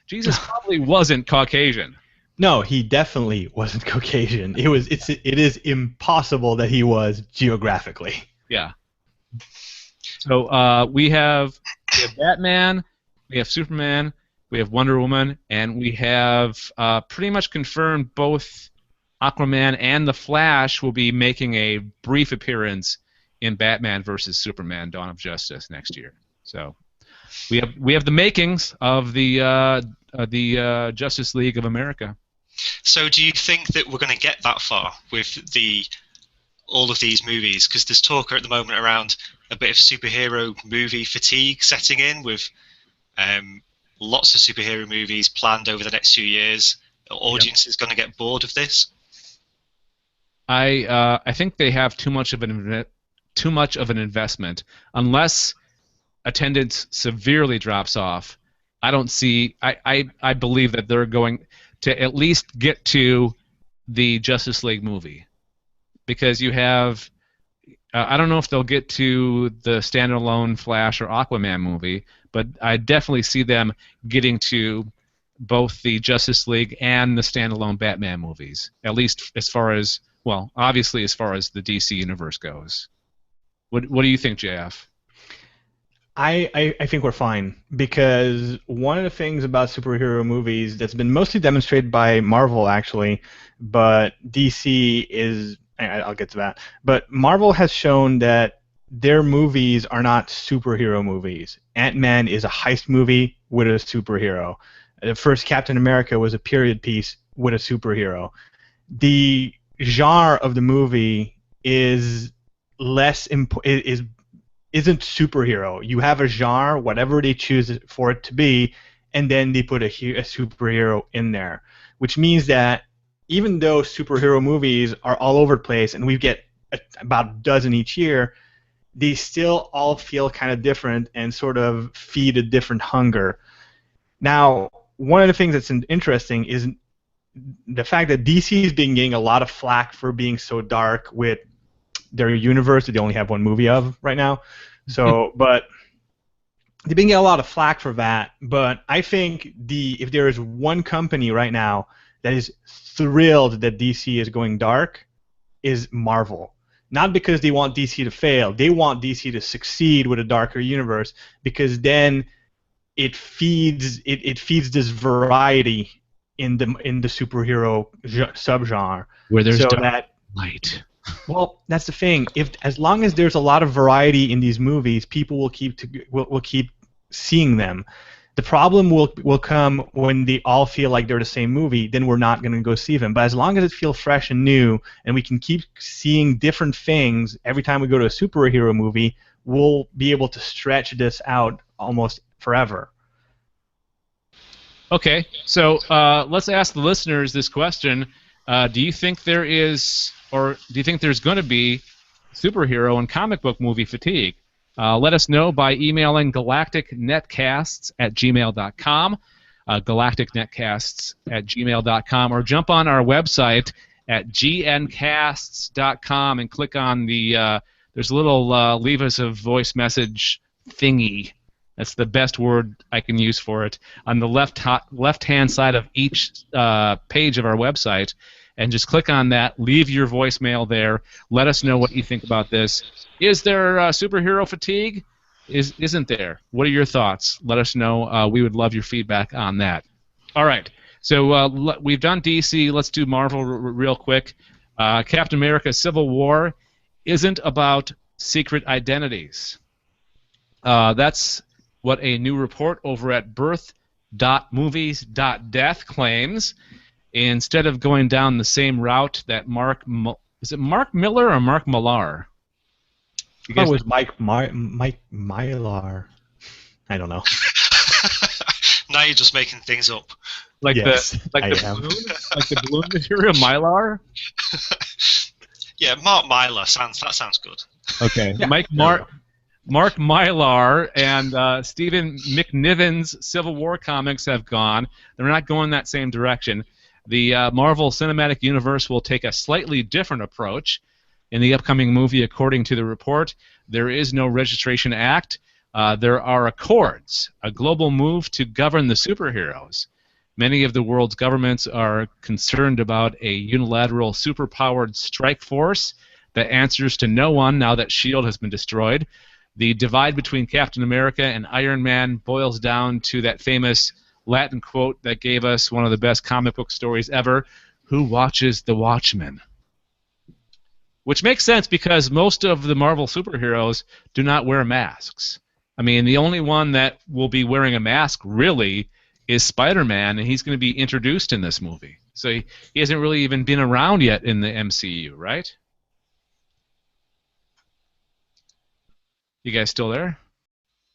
Jesus probably wasn't Caucasian. No, he definitely wasn't Caucasian. It is impossible that he was geographically. Yeah. So we have Batman, we have Superman, we have Wonder Woman, and we have pretty much confirmed both Aquaman and the Flash will be making a brief appearance in Batman vs. Superman: Dawn of Justice next year. So we have the makings of the Justice League of America. So do you think that we're going to get that far with all of these movies? Because there's talk at the moment around a bit of superhero movie fatigue setting in, with lots of superhero movies planned over the next few years. The audience is going to get bored of this. I think they have too much of an investment. Unless attendance severely drops off, I don't see. I believe that they're going to at least get to the Justice League movie, because you have. I don't know if they'll get to the standalone Flash or Aquaman movie, but I definitely see them getting to both the Justice League and the standalone Batman movies, at least as far as, well, obviously as far as the DC universe goes. What do you think, JF? I think we're fine, because one of the things about superhero movies that's been mostly demonstrated by Marvel, actually, but DC is... I'll get to that. But Marvel has shown that their movies are not superhero movies. Ant-Man is a heist movie with a superhero. The first Captain America was a period piece with a superhero. The genre of the movie is isn't superhero. You have a genre, whatever they choose for it to be, and then they put a superhero in there, which means that even though superhero movies are all over the place, and we get about a dozen each year, they still all feel kind of different and sort of feed a different hunger. Now, one of the things that's interesting is the fact that DC has been getting a lot of flack for being so dark with their universe that they only have one movie of right now. So, but they've been getting a lot of flack for that. But I think if there is one company right now that is thrilled that DC is going dark, is Marvel. Not because they want DC to fail. They want DC to succeed with a darker universe, because then it feeds this variety in the superhero subgenre. Where there's so dark that light. Well, that's the thing. As long as there's a lot of variety in these movies, people will keep seeing them. The problem will come when they all feel like they're the same movie. Then we're not going to go see them. But as long as it feels fresh and new, and we can keep seeing different things every time we go to a superhero movie, we'll be able to stretch this out almost forever. Okay, so let's ask the listeners this question: do you think there is, or do you think there's going to be superhero and comic book movie fatigue? Let us know by emailing galacticnetcasts@gmail.com, galacticnetcasts@gmail.com, or jump on our website at gncasts.com and click on the, there's a little leave us a voice message thingy. That's the best word I can use for it. On the left-hand side of each page of our website, and just click on that, leave your voicemail there, let us know what you think about this. Is there superhero fatigue? Isn't there? What are your thoughts? Let us know. We would love your feedback on that. All right, so we've done DC. Let's do Marvel real quick. Captain America Civil War isn't about secret identities. That's what a new report over at birth.movies.death claims. Instead of going down the same route that is it Mark Miller or Mark Millar? I thought it was Mike Mylar. I don't know. Now you're just making things up. Like yes, the balloon material Mylar? Yeah, Mark Mylar sounds good. Okay. Yeah. Mark Millar and Stephen McNiven's Civil War comics have gone. They're not going that same direction. The Marvel Cinematic Universe will take a slightly different approach. In the upcoming movie, according to the report, there is no Registration Act. There are accords, a global move to govern the superheroes. Many of the world's governments are concerned about a unilateral superpowered strike force that answers to no one now that S.H.I.E.L.D. has been destroyed. The divide between Captain America and Iron Man boils down to that famous Latin quote that gave us one of the best comic book stories ever, "Who watches the Watchmen?" Which makes sense because most of the Marvel superheroes do not wear masks. I mean, the only one that will be wearing a mask, really, is Spider-Man, and he's going to be introduced in this movie. So he hasn't really even been around yet in the MCU, right? You guys still there?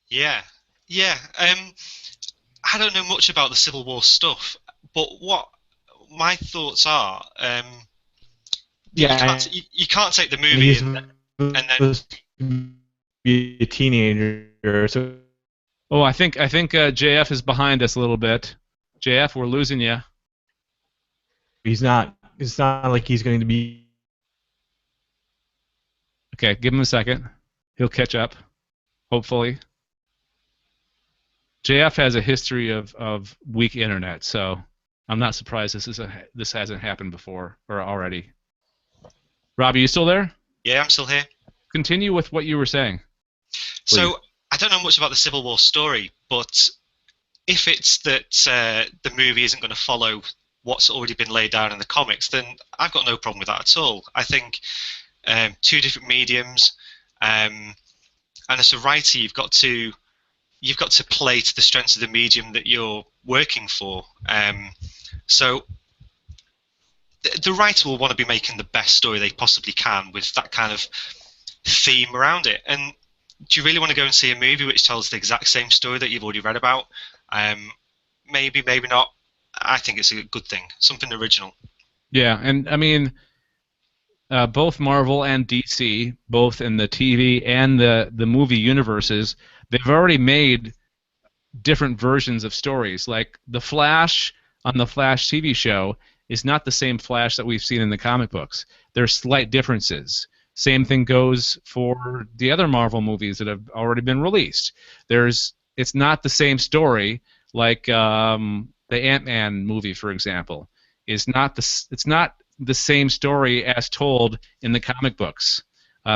Yeah. I don't know much about the Civil War stuff, but what my thoughts are, you can't take the movie and then be a teenager. So Oh, I think JF is behind us a little bit. JF, we're losing you. he's not. It's not like he's going to be. Okay, give him a second. He'll catch up, hopefully. JF has a history of weak internet, so I'm not surprised this hasn't happened before or already. Robbie, you still there? Yeah, I'm still here. Continue with what you were saying. So I don't know much about the Civil War story, but if it's that the movie isn't going to follow what's already been laid down in the comics, then I've got no problem with that at all. I think two different mediums, and as a writer, you've got to play to the strengths of the medium that you're working for. So the writer will want to be making the best story they possibly can with that kind of theme around it. And do you really want to go and see a movie which tells the exact same story that you've already read about? Maybe, maybe not. I think it's a good thing, something original. Yeah, and I mean, both Marvel and DC, both in the TV and the movie universes, they've already made different versions of stories. Like the Flash on the Flash TV show is not the same Flash that we've seen in the comic books. There's slight differences. Same thing goes for the other Marvel movies that have already been released. It's not the same story like the Ant-Man movie, for example. It's not the same story as told in the comic books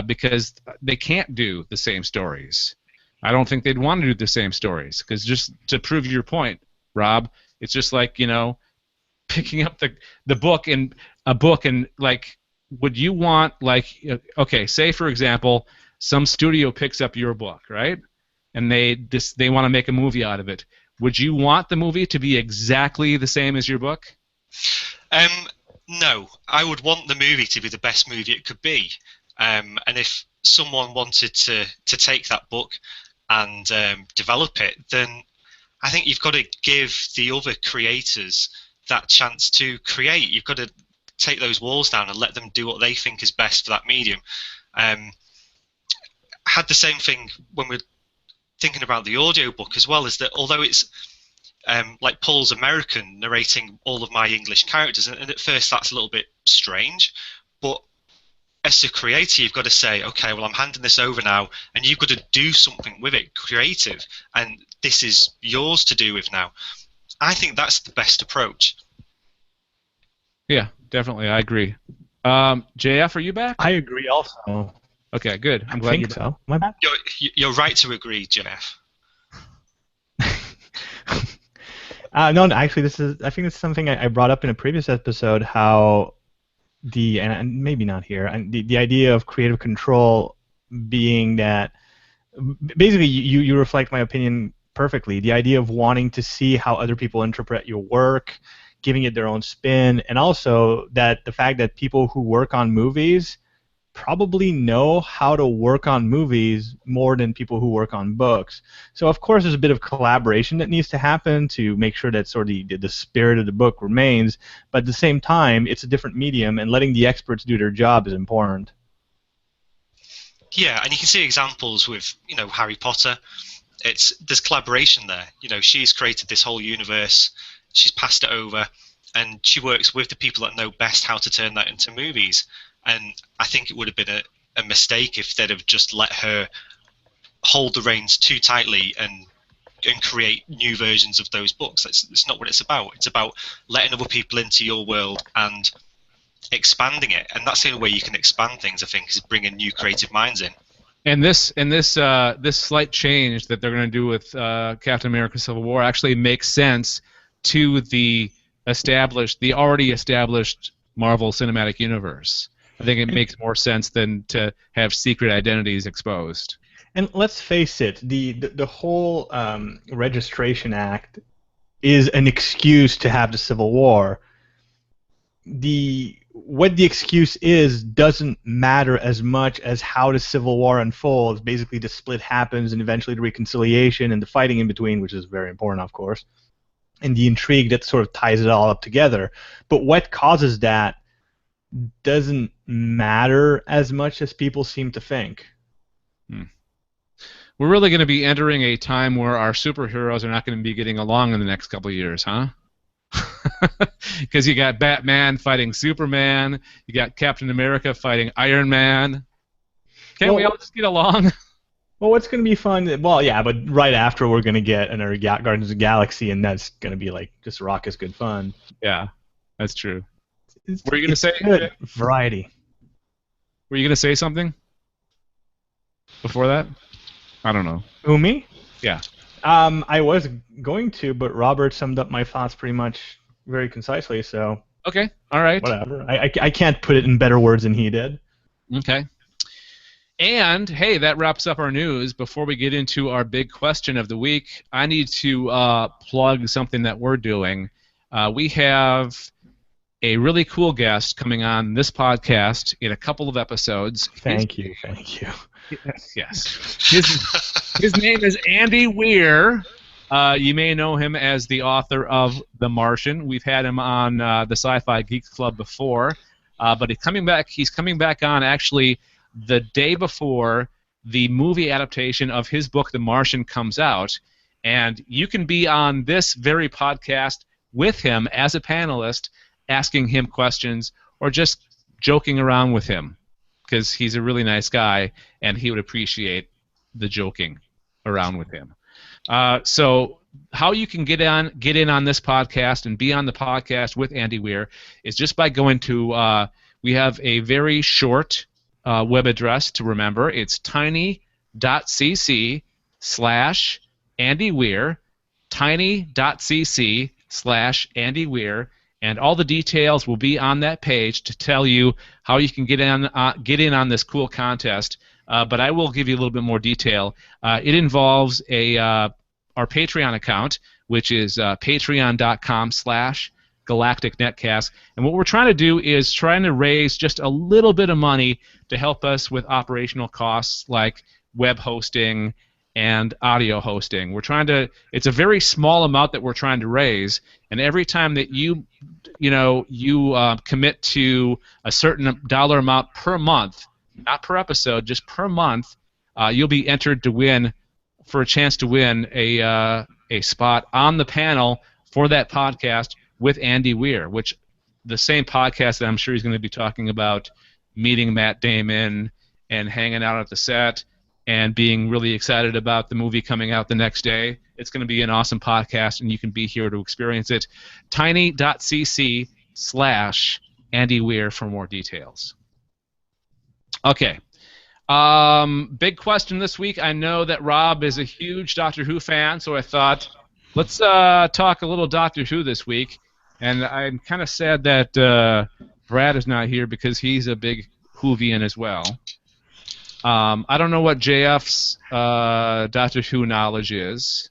because they can't do the same stories. I don't think they'd want to do the same stories because just to prove your point, Rob, it's just like, picking up the book and a book and like, would you want okay, say for example, some studio picks up your book, right? And they want to make a movie out of it. Would you want the movie to be exactly the same as your book? No, I would want the movie to be the best movie it could be. And if someone wanted to take that book and develop it, then I think you've got to give the other creators that chance to create. You've got to take those walls down and let them do what they think is best for that medium. Had the same thing when we're thinking about the audiobook as well, is that although it's like Paul's American narrating all of my English characters, and at first that's a little bit strange, but as a creator you've got to say, okay, well I'm handing this over now and you've got to do something with it creative, and this is yours to do with now. I think that's the best approach. Yeah, definitely, I agree. JF, are you back? I agree also. Okay, good. I'm glad think you're so. Am I back? You're right to agree, Jeff. No, actually, I think this is something I brought up in a previous episode. How and maybe not here, and the idea of creative control being that basically you reflect my opinion perfectly. The idea of wanting to see how other people interpret your work, giving it their own spin, and also that the fact that people who work on movies probably know how to work on movies more than people who work on books. So of course there's a bit of collaboration that needs to happen to make sure that sort of the spirit of the book remains, but at the same time it's a different medium and letting the experts do their job is important. Yeah, and you can see examples with, Harry Potter. There's collaboration there. She's created this whole universe, she's passed it over, and she works with the people that know best how to turn that into movies. And I think it would have been a mistake if they'd have just let her hold the reins too tightly and create new versions of those books. It's not what it's about. It's about letting other people into your world and expanding it. And that's the only way you can expand things, I think, is bringing new creative minds in. And this slight change that they're going to do with Captain America: Civil War actually makes sense to the already established Marvel Cinematic Universe. I think it makes more sense than to have secret identities exposed. And let's face it, the whole Registration Act is an excuse to have the Civil War. What the excuse is doesn't matter as much as how the Civil War unfolds. Basically, the split happens, and eventually the reconciliation and the fighting in between, which is very important, of course, and the intrigue that sort of ties it all up together. But what causes that doesn't matter as much as people seem to think. We're really going to be entering a time where our superheroes are not going to be getting along in the next couple of years, huh? Because you got Batman fighting Superman, you got Captain America fighting Iron Man. Can't we all just get along? Well, what's going to be fun? Well, yeah, but right after we're going to get another Guardians of the Galaxy, and that's going to be like just raucous good fun. Yeah, that's true. Were you going to say good variety? Were you going to say something before that? I don't know. Who, me? Yeah. I was going to, but Robert summed up my thoughts pretty much very concisely, so... Okay, all right. Whatever. I can't put it in better words than he did. Okay. And, hey, that wraps up our news. Before we get into our big question of the week, I need to plug something that we're doing. We have a really cool guest coming on this podcast in a couple of episodes. Thank you. Yes. His name is Andy Weir. You may know him as the author of The Martian. We've had him on the Sci-Fi Geeks Club before, but he's coming back on actually the day before the movie adaptation of his book The Martian comes out, and you can be on this very podcast with him as a panelist, asking him questions or just joking around with him. because he's a really nice guy, and he would appreciate the joking around with him. So how you can get in on this podcast and be on the podcast with Andy Weir is just by going to we have a very short web address to remember. It's tiny.cc/Andy Weir, tiny.cc/Andy Weir, and all the details will be on that page to tell you how you can get in on this cool contest. But I will give you a little bit more detail. It involves our Patreon account, which is patreon.com/GalacticNetcast. And what we're trying to do is trying to raise just a little bit of money to help us with operational costs like web hosting and audio hosting. We're trying to. It's a very small amount that we're trying to raise, and every time that you commit to a certain dollar amount per month, not per episode, just per month, you'll be entered to win for a chance to win a spot on the panel for that podcast with Andy Weir, which the same podcast that I'm sure he's going to be talking about meeting Matt Damon and hanging out at the set and being really excited about the movie coming out the next day. It's going to be an awesome podcast, and you can be here to experience it. tiny.cc/Andy Weir for more details. Okay. Big question this week. I know that Rob is a huge Doctor Who fan, so I thought let's talk a little Doctor Who this week. And I'm kind of sad that Brad is not here because he's a big Whovian as well. I don't know what JF's Doctor Who knowledge is.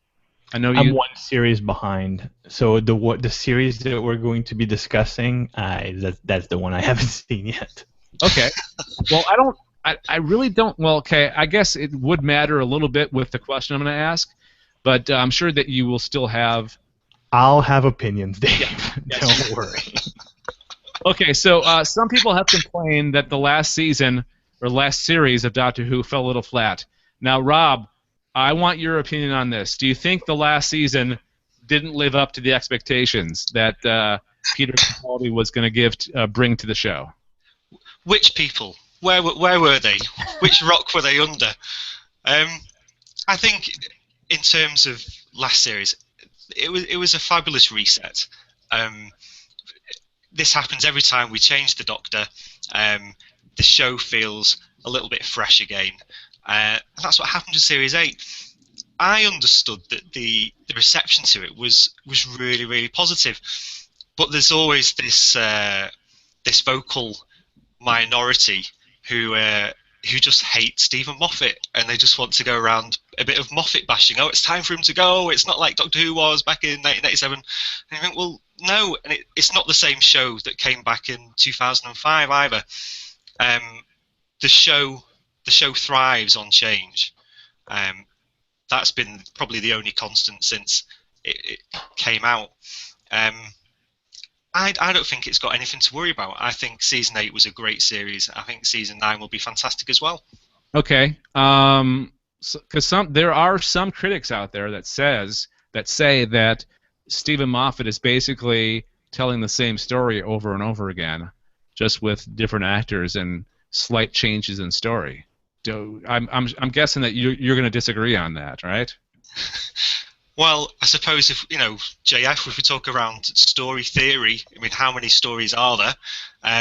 I know I'm one series behind. So the series that we're going to be discussing, that's the one I haven't seen yet. Okay. Well, I really don't. Well, okay. I guess it would matter a little bit with the question I'm going to ask, but I'm sure that you will still have. I'll have opinions, Dave. Yes. Don't worry. Okay, so some people have complained that the last season or last series of Doctor Who fell a little flat. Now, Rob, I want your opinion on this. Do you think the last season didn't live up to the expectations that Peter Capaldi was going to bring to the show? Which people? Where were they? Which rock were they under? I think in terms of last series, it was a fabulous reset. This happens every time we change the Doctor. The show feels a little bit fresh again, and that's what happened to Series 8. I understood that the reception to it was really, really positive, but there's always this vocal minority who just hate Stephen Moffat, and they just want to go around a bit of Moffat bashing. Oh, it's time for him to go. It's not like Doctor Who was back in 1987. And I think, well, no, and it's not the same show that came back in 2005 either. The show thrives on change. That's been probably the only constant since it came out. I don't think it's got anything to worry about. I think Season 8 was a great series. I think Season 9 will be fantastic as well. Okay. Because there are some critics out there that say that Stephen Moffat is basically telling the same story over and over again, just with different actors and slight changes in story. I'm guessing that you're going to disagree on that, right? Well, I suppose if JF, if we talk around story theory, I mean, how many stories are there?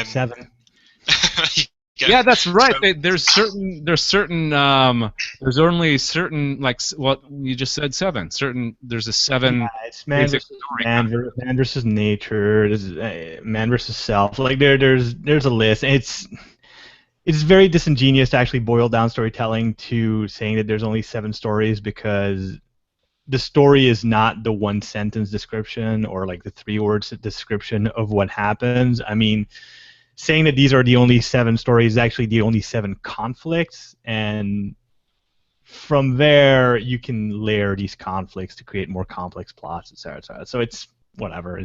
7. Yeah, that's right. There's only certain, like what you just said, 7. There's a 7. Yeah, it's man versus nature. There's man versus self. Like there's a list. It's very disingenuous to actually boil down storytelling to saying that there's only 7 stories, because the story is not the 1-sentence description or like the 3-word description of what happens. I mean, saying that these are the only 7 stories is actually the only 7 conflicts, and from there you can layer these conflicts to create more complex plots, etc., etc. So it's whatever.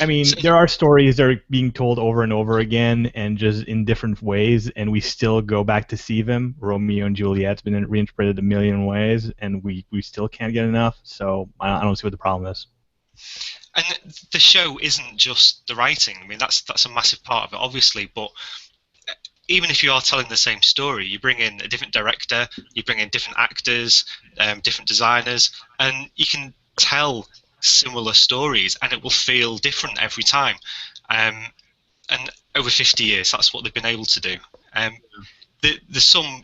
I mean, there are stories that are being told over and over again and just in different ways, and we still go back to see them. Romeo and Juliet's been reinterpreted a million ways, and we still can't get enough, so I don't see what the problem is. And the show isn't just the writing. I mean, that's a massive part of it, obviously, but even if you are telling the same story, you bring in a different director, you bring in different actors, different designers, and you can tell similar stories, and it will feel different every time. And over 50 years, that's what they've been able to do. There's some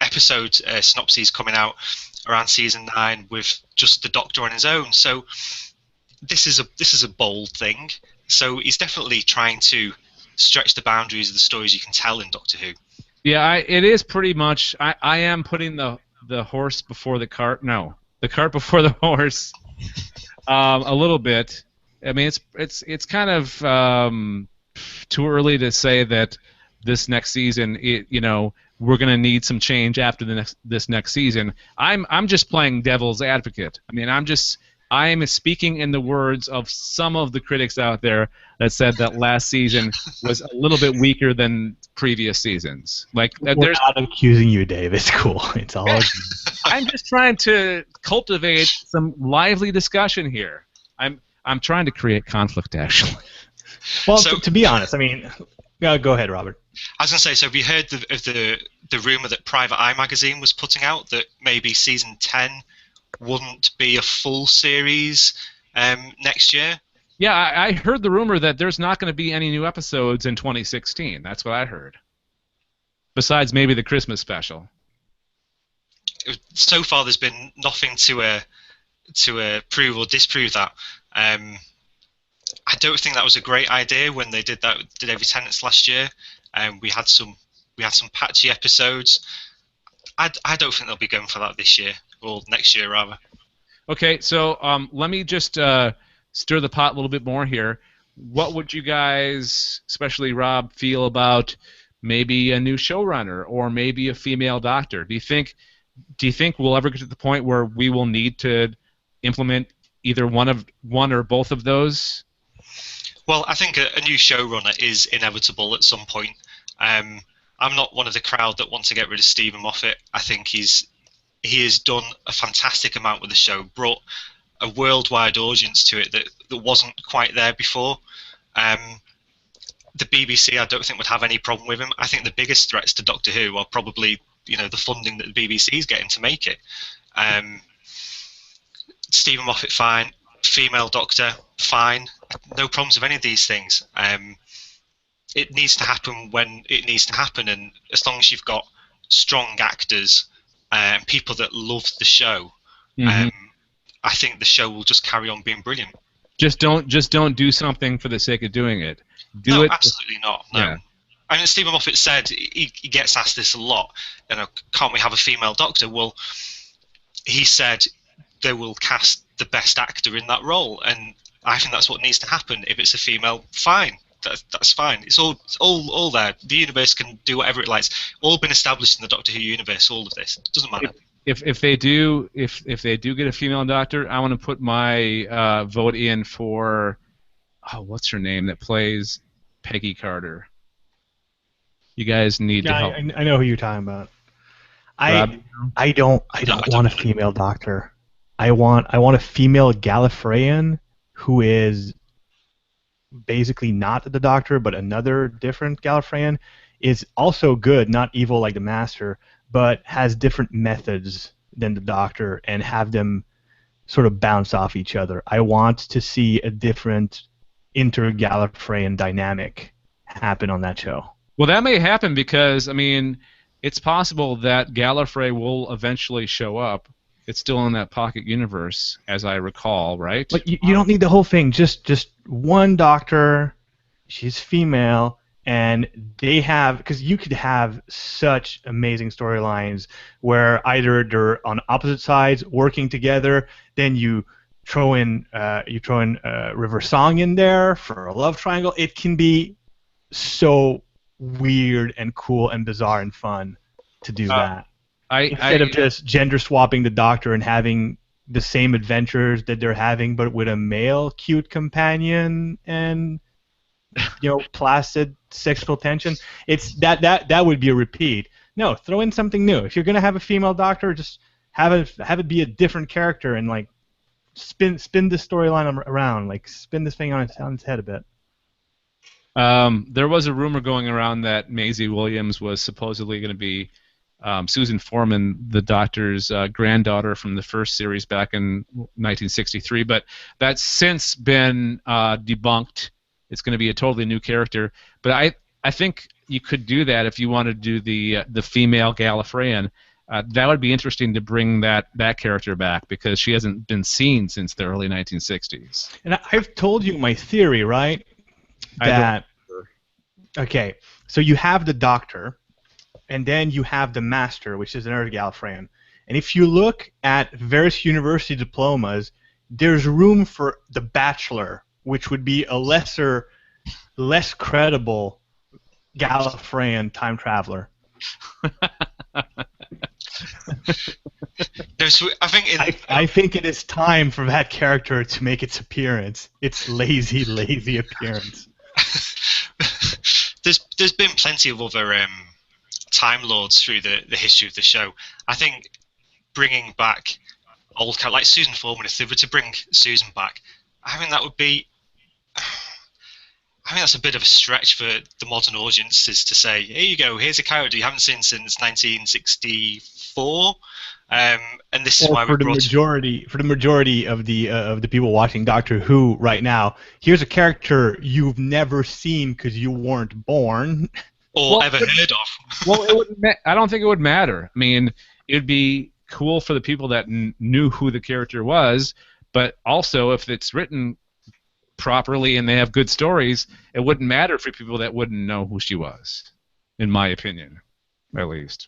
episode synopses coming out around season 9 with just the Doctor on his own. So this is a bold thing. So he's definitely trying to stretch the boundaries of the stories you can tell in Doctor Who. Yeah, it is pretty much. I am putting the horse before the cart. No, the cart before the horse. A little bit. I mean, it's kind of too early to say that this next season, we're going to need some change after this next season. I'm just playing devil's advocate. I mean, I am speaking in the words of some of the critics out there that said that last season was a little bit weaker than previous seasons. Like, we're not accusing you, Dave. It's cool. It's all good. I'm just trying to cultivate some lively discussion here. I'm trying to create conflict, actually. Well, so, to be honest, I mean, go ahead, Robert. I was going to say, so have you heard of the rumor that Private Eye magazine was putting out that maybe season 10 wouldn't be a full series next year? Yeah, I heard the rumor that there's not going to be any new episodes in 2016. That's what I heard. Besides maybe the Christmas special. So far, there's been nothing to prove or disprove that. I don't think that was a great idea when they did Every Tenants last year. We had some patchy episodes. I don't think they'll be going for that this year, or next year rather. Okay, so let me just stir the pot a little bit more here. What would you guys, especially Rob, feel about maybe a new showrunner or maybe a female doctor? Do you think we'll ever get to the point where we will need to implement either one or both of those? Well, I think a new showrunner is inevitable at some point. I'm not one of the crowd that want to get rid of Stephen Moffat. I think he has done a fantastic amount with the show, brought a worldwide audience to it that wasn't quite there before. The BBC, I don't think, would have any problem with him. I think the biggest threats to Doctor Who are probably the funding that the BBC is getting to make it. Stephen Moffat, fine. Female Doctor, fine. No problems with any of these things. It needs to happen when it needs to happen, and as long as you've got strong actors and people that love the show, I think the show will just carry on being brilliant. Just don't do something for the sake of doing it. No, absolutely not. No. Yeah. And as Stephen Moffat said, he gets asked this a lot. Can't we have a female Doctor? Well, he said they will cast the best actor in that role, and I think that's what needs to happen. If it's a female, fine. That's fine. It's all there. The universe can do whatever it likes. All been established in the Doctor Who universe. All of this, it doesn't matter. If they do get a female Doctor, I want to put my vote in for what's her name that plays Peggy Carter. You guys need to help. I know who you're talking about. I don't want a female Doctor. I want a female Gallifreyan who is basically not the Doctor, but another different Gallifreyan, is also good, not evil like the Master, but has different methods than the Doctor, and have them sort of bounce off each other. I want to see a different inter-Gallifreyan dynamic happen on that show. Well, that may happen because, I mean, it's possible that Gallifrey will eventually show up. It's still in that pocket universe, as I recall, right? But you don't need the whole thing. Just one Doctor. She's female, and they have, because you could have such amazing storylines where either they're on opposite sides working together, then you throw in River Song in there for a love triangle. It can be so weird and cool and bizarre and fun to do that. Instead of just gender swapping the Doctor and having the same adventures that they're having, but with a male cute companion and placid sexual tension, it's that would be a repeat. No, throw in something new. If you're gonna have a female Doctor, just have it be a different character and like spin the storyline around, like spin this thing on its head a bit. There was a rumor going around that Maisie Williams was supposedly going to be Susan Foreman, the Doctor's granddaughter from the first series back in 1963, but that's since been debunked. It's going to be a totally new character. But I think you could do that if you want to do the female Gallifreyan. That would be interesting to bring that character back because she hasn't been seen since the early 1960s. And I've told you my theory, right? That okay, so you have the Doctor, and then you have the Master, which is another Gallifreyan. And if you look at various university diplomas, there's room for the Bachelor, which would be a less credible Gallifreyan time traveler. I think it is time for that character to make its appearance. Its lazy appearance. There's been plenty of other Time Lords through the history of the show. I think bringing back old characters like Susan Foreman, if they were to bring Susan back, I think that would be. I think that's a bit of a stretch for the modern audiences to say, here you go, here's a character you haven't seen since 1964, and this is why we brought for the majority of the people watching Doctor Who right now. Here's a character you've never seen because you weren't born or ever heard of. Well, I don't think it would matter. I mean, it would be cool for the people that knew who the character was, but also if it's written properly and they have good stories, it wouldn't matter for people that wouldn't know who she was, in my opinion, at least.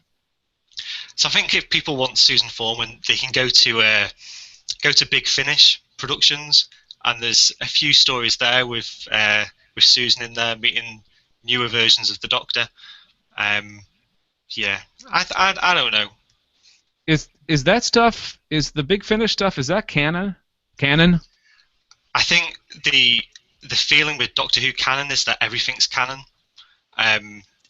So I think if people want Susan Foreman, they can go to Big Finish Productions, and there's a few stories there with Susan in there meeting newer versions of the Doctor. Yeah, I don't know. Is that stuff? Is the Big Finish stuff? Is that canon? I think the feeling with Doctor Who canon is that everything's canon.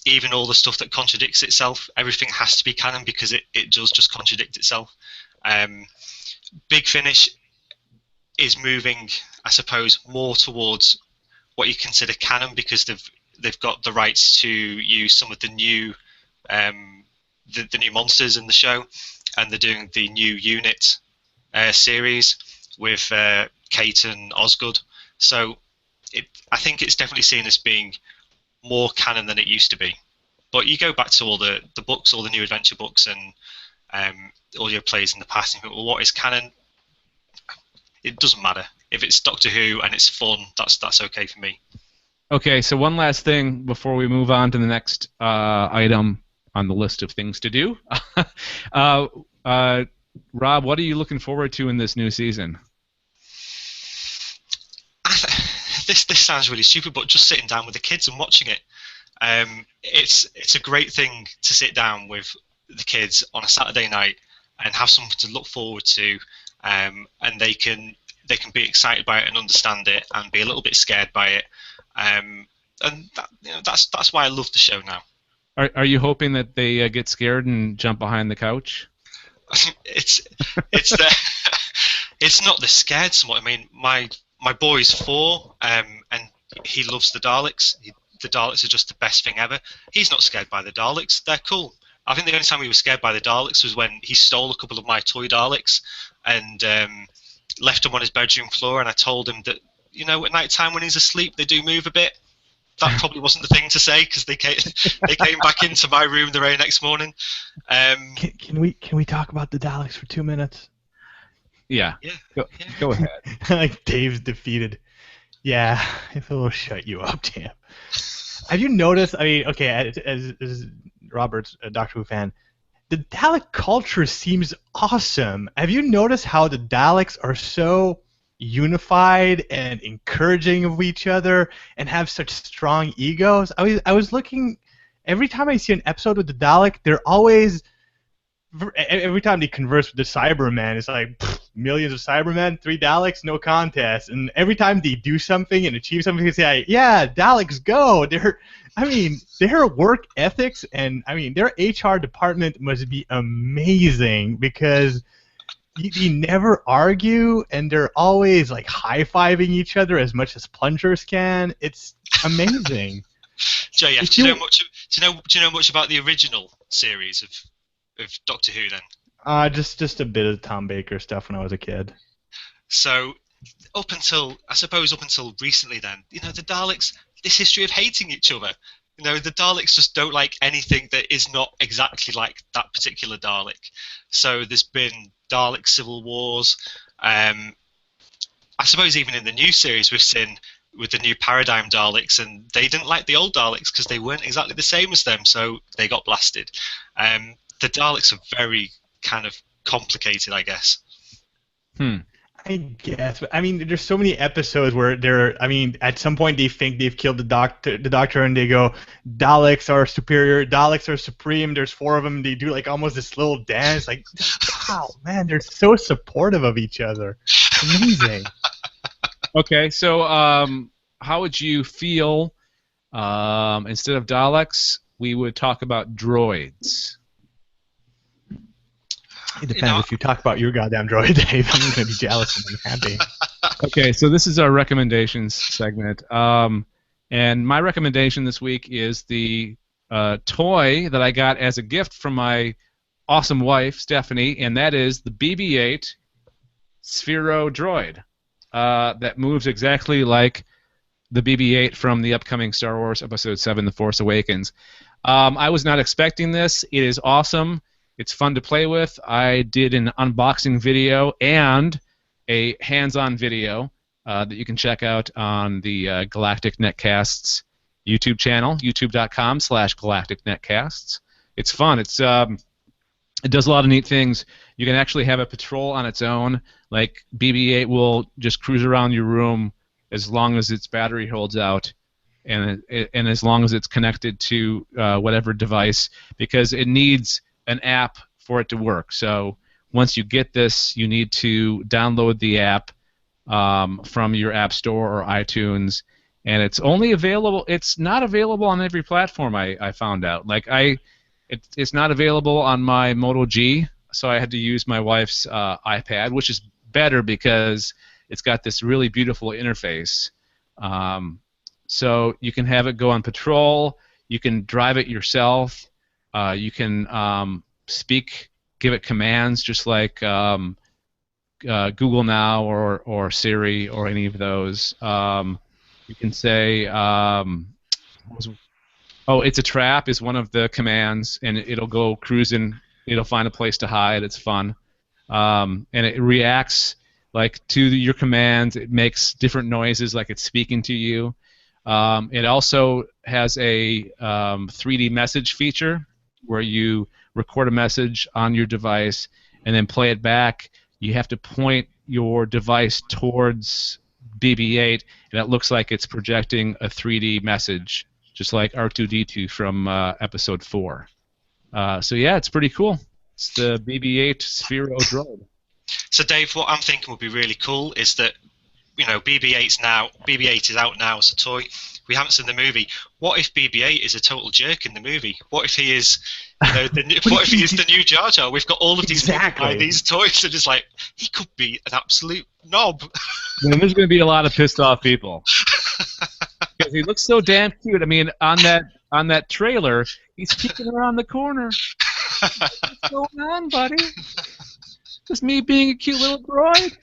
Even all the stuff that contradicts itself, everything has to be canon because it does just contradict itself. Big Finish is moving, I suppose, more towards what you consider canon because they've got the rights to use some of the new the new monsters in the show, and they're doing the new Unit series with Kate and Osgood. So I think it's definitely seen as being more canon than it used to be. But you go back to all the books, all the new adventure books and audio plays in the past, and you think, well, what is canon? It doesn't matter. If it's Doctor Who and it's fun, that's okay for me. Okay, so one last thing before we move on to the next item on the list of things to do. Rob, what are you looking forward to in this new season? This sounds really stupid, but just sitting down with the kids and watching it. It's a great thing to sit down with the kids on a Saturday night and have something to look forward to, and they can be excited by it and understand it and be a little bit scared by it, and that's why I love the show now. Are you hoping that they get scared and jump behind the couch? It's not the scared somewhat. I mean, my boy's 4, and he loves the Daleks. The Daleks are just the best thing ever. He's not scared by the Daleks. They're cool. I think the only time he was scared by the Daleks was when he stole a couple of my toy Daleks and left them on his bedroom floor, and I told him that, at night time when he's asleep, they do move a bit. That probably wasn't the thing to say because they came back into my room the very next morning. Can we talk about the Daleks for 2 minutes? Yeah. Go ahead. Like Dave's defeated. Yeah, if it will shut you up, damn. Have you noticed? I mean, okay, as Robert's a Doctor Who fan, the Dalek culture seems awesome. Have you noticed how the Daleks are so unified and encouraging of each other and have such strong egos? I was looking. Every time I see an episode with the Dalek, they're always. Every time they converse with the Cybermen, it's like millions of Cybermen, 3 Daleks, no contest. And every time they do something and achieve something, they say, "Yeah, Daleks go." Their work ethics and their HR department must be amazing because they never argue, and they're always like high-fiving each other as much as plungers can. It's amazing. JF, do you know much about the original series of Doctor Who then? Just a bit of Tom Baker stuff when I was a kid. So up until recently then, the Daleks, this history of hating each other. The Daleks just don't like anything that is not exactly like that particular Dalek. So there's been Dalek civil wars. I suppose even in the new series we've seen with the new paradigm Daleks, and they didn't like the old Daleks because they weren't exactly the same as them, so they got blasted. The Daleks are very kind of complicated, I guess. I guess, but I mean, there's so many episodes where at some point they think they've killed the doctor, and they go, Daleks are superior, Daleks are supreme. There's 4 of them. They do like almost this little dance. Like, wow, man, they're so supportive of each other. Amazing. Okay, so how would you feel instead of Daleks, we would talk about droids? It depends. If you talk about your goddamn droid, Dave, I'm going to be jealous and unhappy. Okay, so this is our recommendations segment. And my recommendation this week is the toy that I got as a gift from my awesome wife, Stephanie, and that is the BB-8 Sphero droid that moves exactly like the BB-8 from the upcoming Star Wars Episode 7, The Force Awakens. I was not expecting this. It is awesome. It's fun to play with. I did an unboxing video and a hands-on video that you can check out on the Galactic Netcasts YouTube channel, youtube.com/Galactic Netcasts. It's fun. It does a lot of neat things. You can actually have a patrol on its own. Like BB-8 will just cruise around your room as long as its battery holds out, and as long as it's connected to whatever device, because it needs an app for it to work. So once you get this, you need to download the app from your App Store or iTunes, and it's only available. It's not available on every platform. I found out. Like it's not available on my Moto G, so I had to use my wife's iPad, which is better because it's got this really beautiful interface. So you can have it go on patrol. You can drive it yourself. You can give it commands just like Google Now or Siri or any of those. You can say, it's a trap is one of the commands, and it'll go cruising. It'll find a place to hide. It's fun. And it reacts like to your commands. It makes different noises like it's speaking to you. It also has a 3D message feature where you record a message on your device and then play it back. You have to point your device towards BB-8, and it looks like it's projecting a 3D message, just like R2-D2 from Episode 4. So yeah, it's pretty cool. It's the BB-8 Sphero droid. So Dave, what I'm thinking would be really cool is that BB-8 is out now as a toy. We haven't seen the movie. What if BB-8 is a total jerk in the movie? What if he is, what if he is the new Jar Jar? We've got all of these these toys, and it's like he could be an absolute knob. And there's going to be a lot of pissed off people because he looks so damn cute. I mean, on that trailer, he's peeking around the corner. What's going on, buddy? Just me being a cute little droid.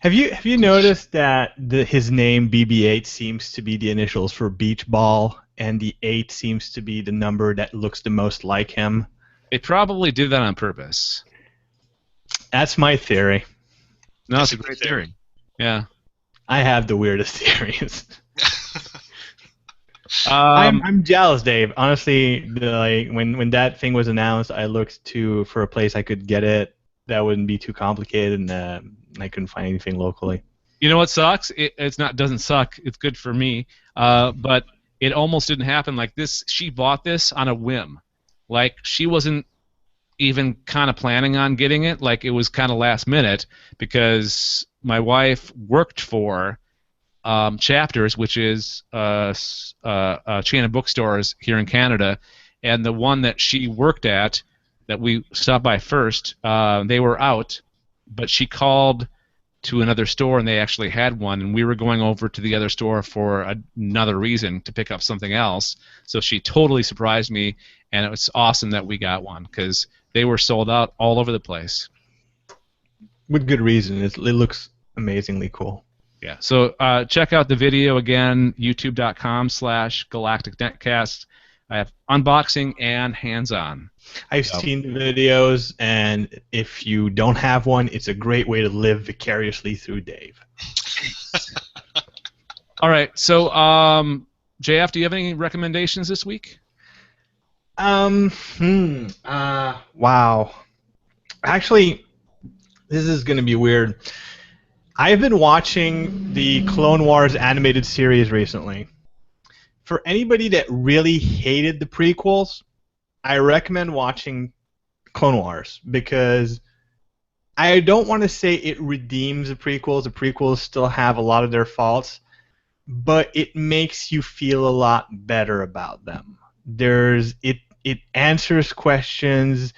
Have you noticed that his name BB-8 seems to be the initials for beach ball, and the 8 seems to be the number that looks the most like him? They probably did that on purpose. That's my theory. No, it's a great theory. Yeah. I have the weirdest theories. I'm jealous, Dave. Honestly, when that thing was announced, I looked for a place I could get it that wouldn't be too complicated, and I couldn't find anything locally. You know what sucks? Doesn't suck. It's good for me. But it almost didn't happen like this. She bought this on a whim. Like, she wasn't even kind of planning on getting it. Like, it was kind of last minute because my wife worked for Chapters, which is a chain of bookstores here in Canada, and the one that she worked at that we stopped by first, they were out but she called to another store and they actually had one, and we were going over to the other store for another reason to pick up something else. So she totally surprised me, and it was awesome that we got one because they were sold out all over the place. With good reason. It looks amazingly cool. Yeah. So check out the video again, youtube.com/galacticnetcast. I have unboxing and hands-on. I've seen the videos, and if you don't have one, it's a great way to live vicariously through Dave. All right. So, JF, do you have any recommendations this week? Wow. Actually, this is going to be weird. I've been watching the Clone Wars animated series recently. For anybody that really hated the prequels, I recommend watching Clone Wars because I don't want to say it redeems the prequels. The prequels still have a lot of their faults, but it makes you feel a lot better about them. It answers questions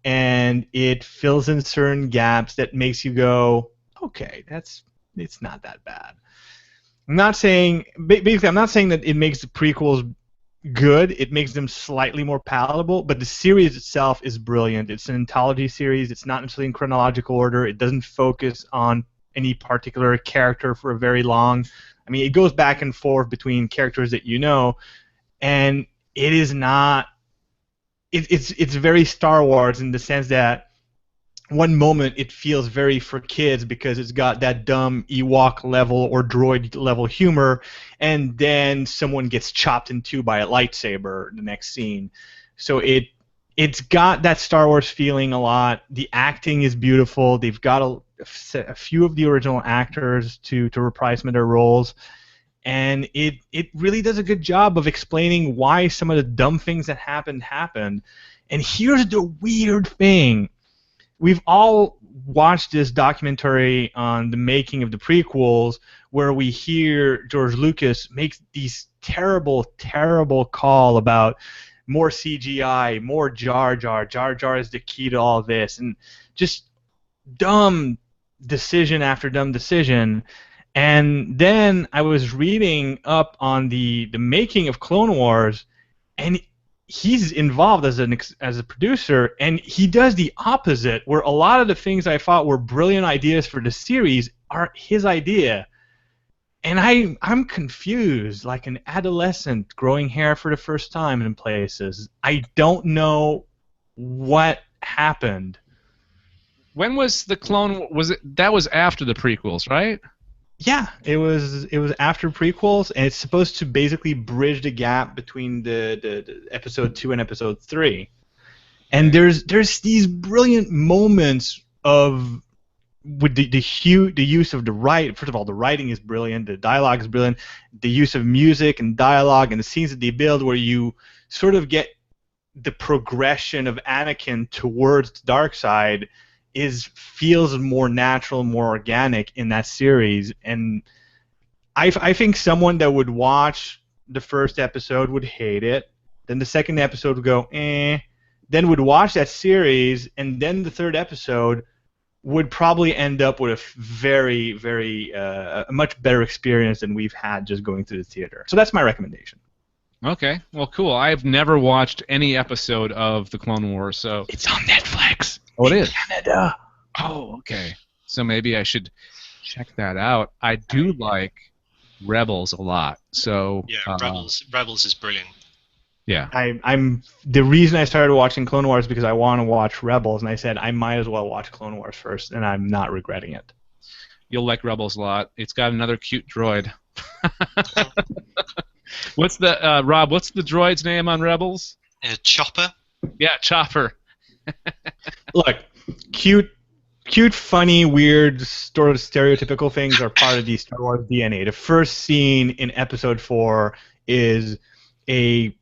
and it fills in certain gaps that makes you go, okay, it's not that bad. I'm not saying that it makes the prequels good. It makes them slightly more palatable, but the series itself is brilliant. It's an anthology series. It's not necessarily in chronological order. It doesn't focus on any particular character for very long. I mean, it goes back and forth between characters that you know, and it is not. It's very Star Wars in the sense that one moment it feels very for kids because it's got that dumb Ewok level or droid level humor, and then someone gets chopped in two by a lightsaber the next scene. So it's got that Star Wars feeling a lot. The acting is beautiful. They've got a few of the original actors to reprise some of their roles, and it really does a good job of explaining why some of the dumb things that happened. And here's the weird thing. We've all watched this documentary on the making of the prequels where we hear George Lucas make these terrible, terrible call about more CGI, more Jar Jar. Jar Jar is the key to all this. And just dumb decision after dumb decision. And then I was reading up on the making of Clone Wars, and he's involved as a producer, and he does the opposite, where a lot of the things I thought were brilliant ideas for the series are his idea. And I'm confused, like an adolescent growing hair for the first time in places. I don't know what happened. When was the clone? That was after the prequels, right? Yeah, it was after prequels, and it's supposed to basically bridge the gap between the episode 2 and episode 3. And there's these brilliant moments of with the use of the write. First of all, the writing is brilliant, the dialogue is brilliant, the use of music and dialogue and the scenes that they build where you sort of get the progression of Anakin towards the dark side feels more natural, more organic in that series. And I think someone that would watch the first episode would hate it. Then the second episode would go, eh. Then would watch that series, and then the third episode would probably end up with a very, very a much better experience than we've had just going through the theater. So that's my recommendation. Okay, well, cool. I've never watched any episode of the Clone Wars, so It's on Netflix. Oh, it is? Canada. Oh, okay. So maybe I should check that out. I do like Rebels a lot. So Yeah, Rebels is brilliant. Yeah. I'm the reason I started watching Clone Wars is because I want to watch Rebels, and I said I might as well watch Clone Wars first, and I'm not regretting it. You'll like Rebels a lot. It's got another cute droid. What's the Rob? What's the droid's name on Rebels? Chopper. Yeah, Chopper. Look, cute, funny, weird, sort of stereotypical things are part of the Star Wars DNA. The first scene in Episode 4 is a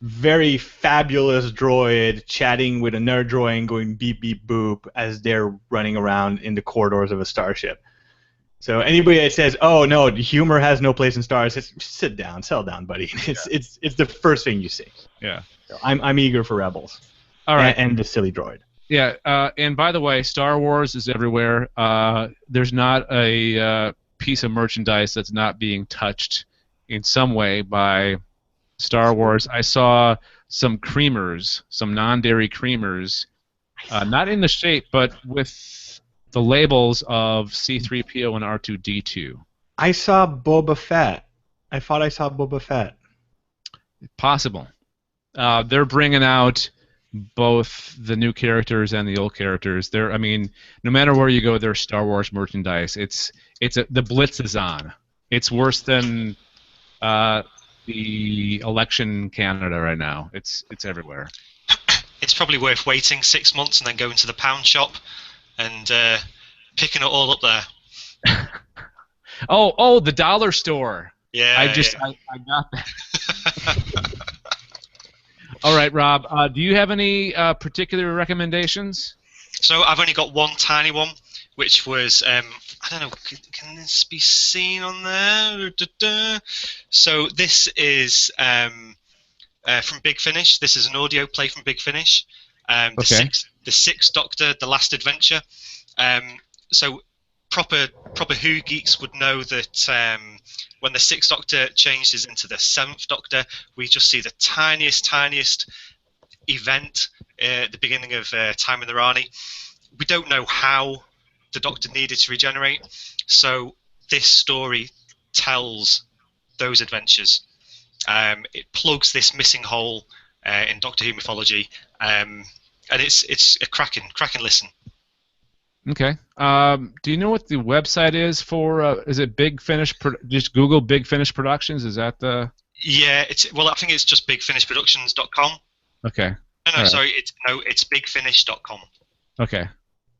very fabulous droid chatting with another droid going beep, beep, boop as they're running around in the corridors of a starship. So anybody that says, "Oh no, humor has no place in Star Wars," sit down, settle down, buddy. It's the first thing you see. Yeah. So I'm eager for Rebels. All right. And the silly droid. Yeah, and by the way, Star Wars is everywhere. There's not a piece of merchandise that's not being touched in some way by Star Wars. I saw some creamers, some non-dairy creamers, not in the shape, but with the labels of C-3PO and R2-D2. I saw Boba Fett. I thought I saw Boba Fett. Possible. They're bringing out both the new characters and the old characters. I mean, no matter where you go, there's Star Wars merchandise. The blitz is on. It's worse than the election in Canada right now. It's everywhere. It's probably worth waiting 6 months and then going to the pound shop and picking it all up there. Oh, the dollar store. Yeah. I got that. All right, Rob. Do you have any particular recommendations? So I've only got one tiny one, which was I don't know. Can this be seen on there? So this is from Big Finish. This is an audio play from Big Finish. The Sixth Doctor, The Last Adventure. So proper Who geeks would know that when the Sixth Doctor changes into the Seventh Doctor, we just see the tiniest event at the beginning of Time in the Rani. We don't know how the Doctor needed to regenerate, so this story tells those adventures. It plugs this missing hole in Doctor Who mythology, and it's a cracking listen. Okay. Do you know what the website is for? Is it Big Finish? Just Google Big Finish Productions. Is that the? Yeah. I think it's just bigfinishproductions.com. Okay. No, sorry. It's bigfinish.com. Okay.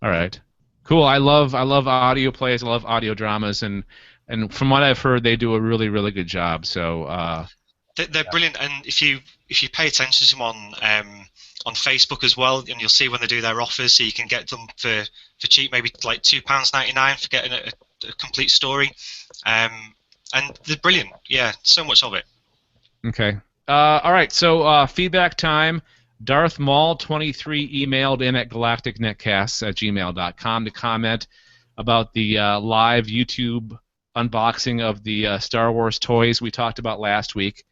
All right. Cool. I love audio plays. I love audio dramas, and from what I've heard, they do a really, really good job. So. They're brilliant, and if you pay attention to them on Facebook as well, and you'll see when they do their offers, so you can get them for cheap, maybe like £2.99 for getting a complete story, and they're brilliant. Yeah, so much of it. Okay. All right. So feedback time. Darth Maul 23 emailed in at galacticnetcasts@gmail.com to comment about the live YouTube unboxing of the Star Wars toys we talked about last week.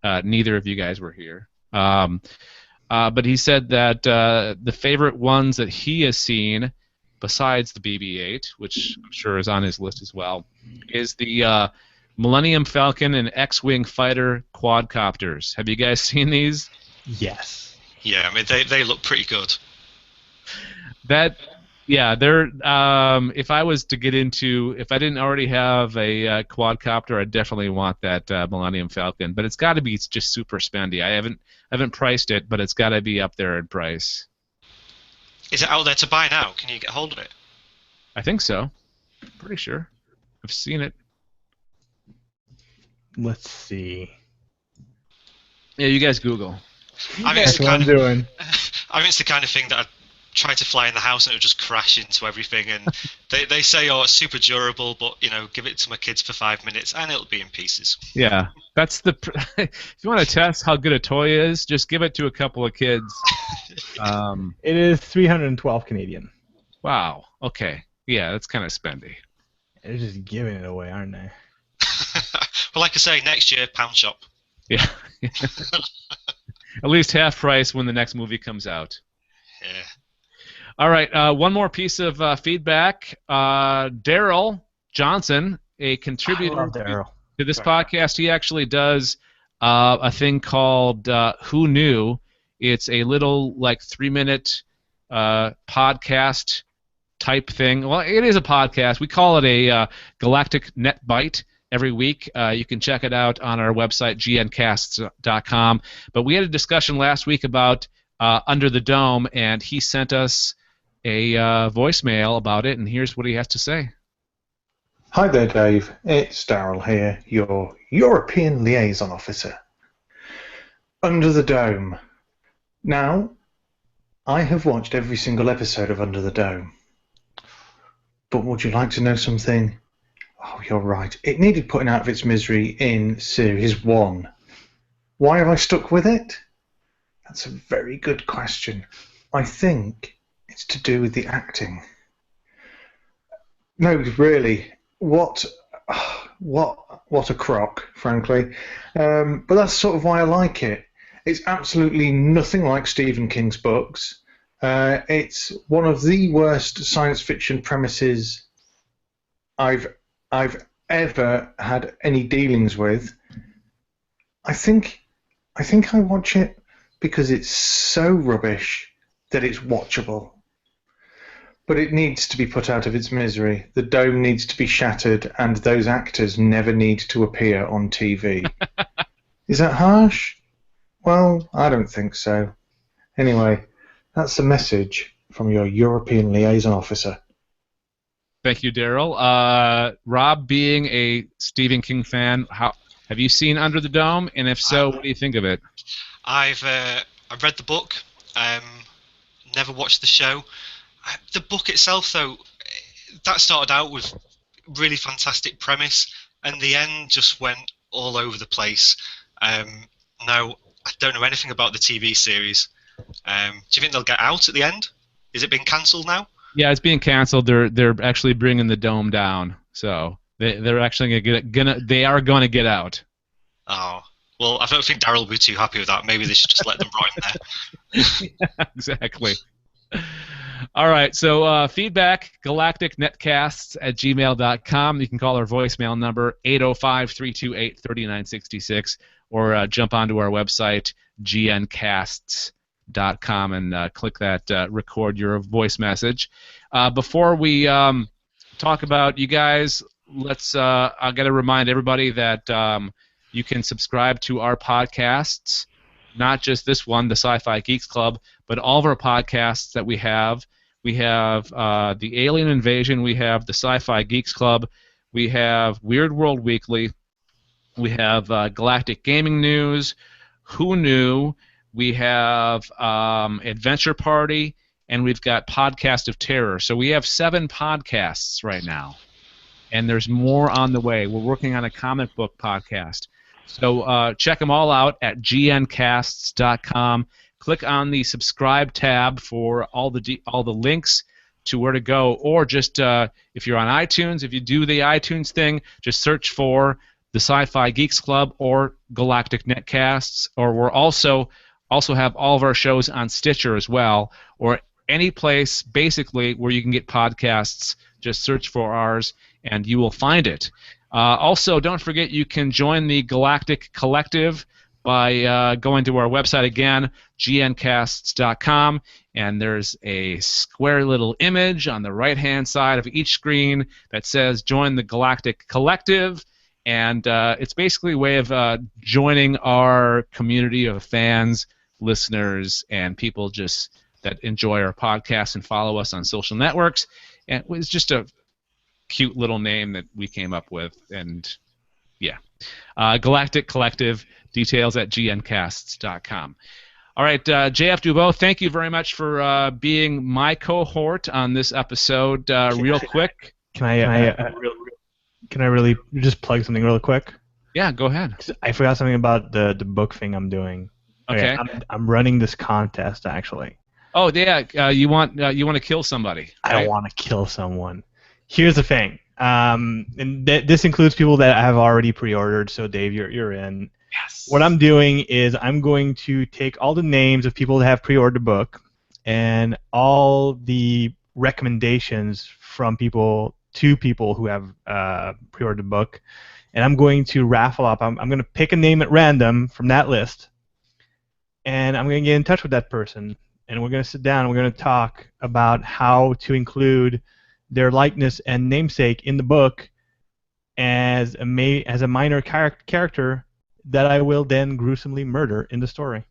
Neither of you guys were here. But he said that the favorite ones that he has seen, besides the BB-8, which I'm sure is on his list as well, is the Millennium Falcon and X-Wing fighter quadcopters. Have you guys seen these? Yes. Yeah, I mean they look pretty good. They're. If I was to get into, if I didn't already have a quadcopter, I definitely want that Millennium Falcon. But it's got to be just super spendy. I haven't priced it, but it's got to be up there in price. Is it out there to buy now? Can you get hold of it? I think so. Pretty sure. I've seen it. Let's see. Yeah, you guys Google. I mean, That's what I'm doing. I mean, it's the kind of thing that I'd try to fly in the house and it would just crash into everything. And they say, oh, it's super durable, but give it to my kids for 5 minutes and it'll be in pieces. Yeah, that's the. If you want to test how good a toy is, just give it to a couple of kids. It is 312 Canadian. Wow. Okay. Yeah, that's kind of spendy. They're just giving it away, aren't they? Well, like I say, next year, pound shop. Yeah. At least half price when the next movie comes out. Yeah. All right, one more piece of feedback. Daryl Johnson, a contributor to this podcast, he actually does a thing called Who Knew? It's a little, 3-minute podcast type thing. Well, it is a podcast. We call it a Galactic Net Bite every week. You can check it out on our website, gncasts.com. But we had a discussion last week about Under the Dome, and he sent us a voicemail about it, and here's what he has to say. Hi there, Dave. It's Daryl here, your European liaison officer. Under the Dome. Now, I have watched every single episode of Under the Dome. But would you like to know something? Oh, you're right. It needed putting out of its misery in Series 1. Why have I stuck with it? That's a very good question. I think It's to do with the acting. No, really. What a crock, frankly. But that's sort of why I like it. It's absolutely nothing like Stephen King's books. It's one of the worst science fiction premises I've ever had any dealings with. I think I watch it because it's so rubbish that it's watchable. But it needs to be put out of its misery. The dome needs to be shattered, and those actors never need to appear on TV. Is that harsh? Well, I don't think so. Anyway, that's the message from your European liaison officer. Thank you, Daryl. Rob, being a Stephen King fan, have you seen Under the Dome? And if so, what do you think of it? I've read the book, never watched the show. The book itself, though, that started out with really fantastic premise, and the end just went all over the place. No, I don't know anything about the TV series. Do you think they'll get out at the end? Is it being cancelled now? Yeah, it's being canceled. They're actually bringing the dome down, so they're actually they are going to get out. Oh, well, I don't think Daryl will be too happy with that. Maybe they should just let them rot in there. Yeah, exactly. All right, so feedback, galacticnetcasts@gmail.com. You can call our voicemail number, 805-328-3966, or jump onto our website, gncasts.com, and click that record your voice message. Before we talk about you guys, I got to remind everybody that you can subscribe to our podcasts, not just this one, the Sci-Fi Geeks Club, but all of our podcasts that we have. We have the Alien Invasion. We have the Sci-Fi Geeks Club. We have Weird World Weekly. We have Galactic Gaming News. Who Knew? We have Adventure Party, and we've got Podcast of Terror. So we have 7 podcasts right now, and there's more on the way. We're working on a comic book podcast. So check them all out at gncasts.com. Click on the subscribe tab for all the links to where to go, or just if you're on iTunes, if you do the iTunes thing, just search for the Sci-Fi Geeks Club or Galactic Netcasts, or we're also have all of our shows on Stitcher as well, or any place basically where you can get podcasts. Just search for ours and you will find it. Also, don't forget you can join the Galactic Collective by going to our website again, gncasts.com, and there's a square little image on the right-hand side of each screen that says Join the Galactic Collective, and it's basically a way of joining our community of fans, listeners, and people just that enjoy our podcast and follow us on social networks. And it's just a cute little name that we came up with, and yeah. Galactic Collective, details at gncasts.com. All right, JF Dubeau, thank you very much for being my cohort on this episode. Real quick. Can I really just plug something real quick? Yeah, go ahead. I forgot something about the book thing I'm doing. Okay. I'm running this contest, actually. Oh, yeah, you want to kill somebody. I right? don't want to kill someone. Here's the thing. And this includes people that have already pre-ordered, so Dave, you're in. Yes. What I'm doing is I'm going to take all the names of people that have pre-ordered the book and all the recommendations from people to people who have pre-ordered the book, and I'm going to raffle up. I'm going to pick a name at random from that list, and I'm going to get in touch with that person, and we're going to sit down and we're going to talk about how to include their likeness and namesake in the book as a minor character that I will then gruesomely murder in the story.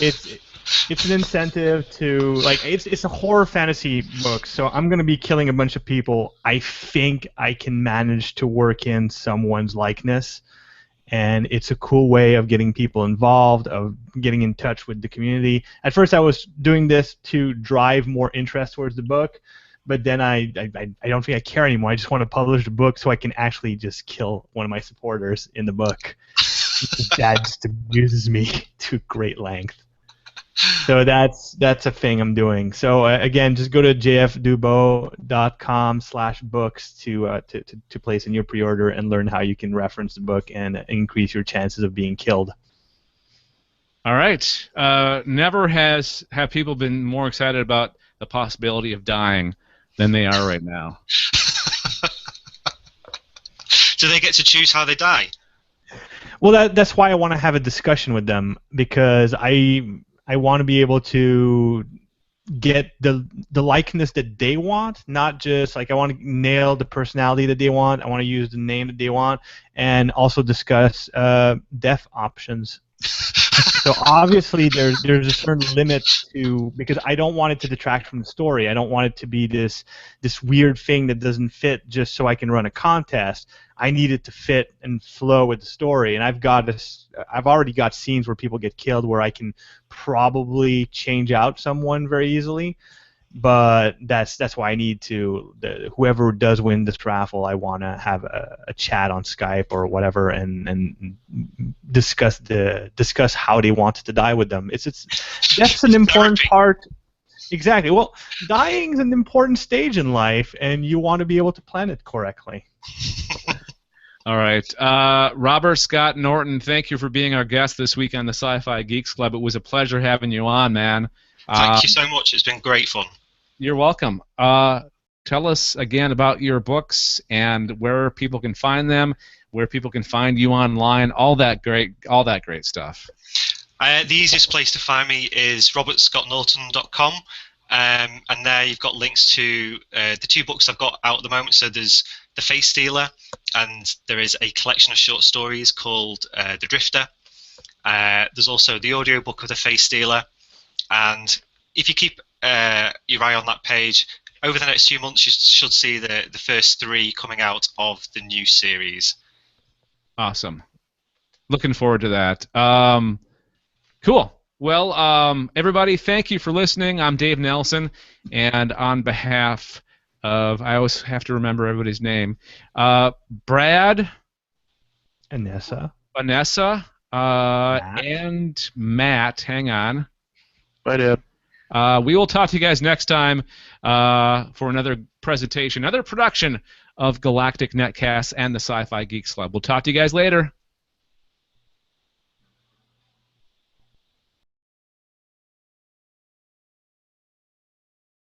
It's an incentive to, like, it's a horror fantasy book, so I'm going to be killing a bunch of people. I think I can manage to work in someone's likeness, and it's a cool way of getting people involved, of getting in touch with the community. At first I was doing this to drive more interest towards the book, but then I don't think I care anymore. I just want to publish the book so I can actually just kill one of my supporters in the book. That just abuses me to great length. So that's a thing I'm doing. So again, just go to jfdubeau.com/books to place in your pre-order and learn how you can reference the book and increase your chances of being killed. All right. Never have people been more excited about the possibility of dying than they are right now. Do they get to choose how they die? Well, that's why I want to have a discussion with them, because I want to be able to get the likeness that they want, not just like I want to nail the personality that they want. I want to use the name that they want, and also discuss death options. So obviously there's a certain limit to, because I don't want it to detract from the story. I don't want it to be this weird thing that doesn't fit just so I can run a contest. I need it to fit and flow with the story, and I've already got scenes where people get killed where I can probably change out someone very easily. But that's why I need to. Whoever does win this raffle, I want to have a chat on Skype or whatever, and discuss how they want to die with them. That's an important part. Exactly. Well, dying is an important stage in life, and you want to be able to plan it correctly. All right. Robert Scott-Norton, thank you for being our guest this week on the Sci-Fi Geeks Club. It was a pleasure having you on, man. Thank you so much. It's been great fun. You're welcome. Tell us again about your books and where people can find them, where people can find you online, all that great stuff. The easiest place to find me is robertscottnorton.com, and there you've got links to the two books I've got out at the moment. So there's The Face Stealer, and there is a collection of short stories called The Drifter. There's also the audiobook of The Face Stealer, and if you keep your eye on that page, over the next few months you should see the first 3 coming out of the new series. Awesome. Looking forward to that. Cool. Well, everybody, thank you for listening. I'm Dave Nelson, and on behalf of, I always have to remember everybody's name, Brad, Vanessa, and Matt. Hang on. Bye, Dad. We will talk to you guys next time for another presentation, another production of Galactic Netcast and the Sci-Fi Geeks Club. We'll talk to you guys later.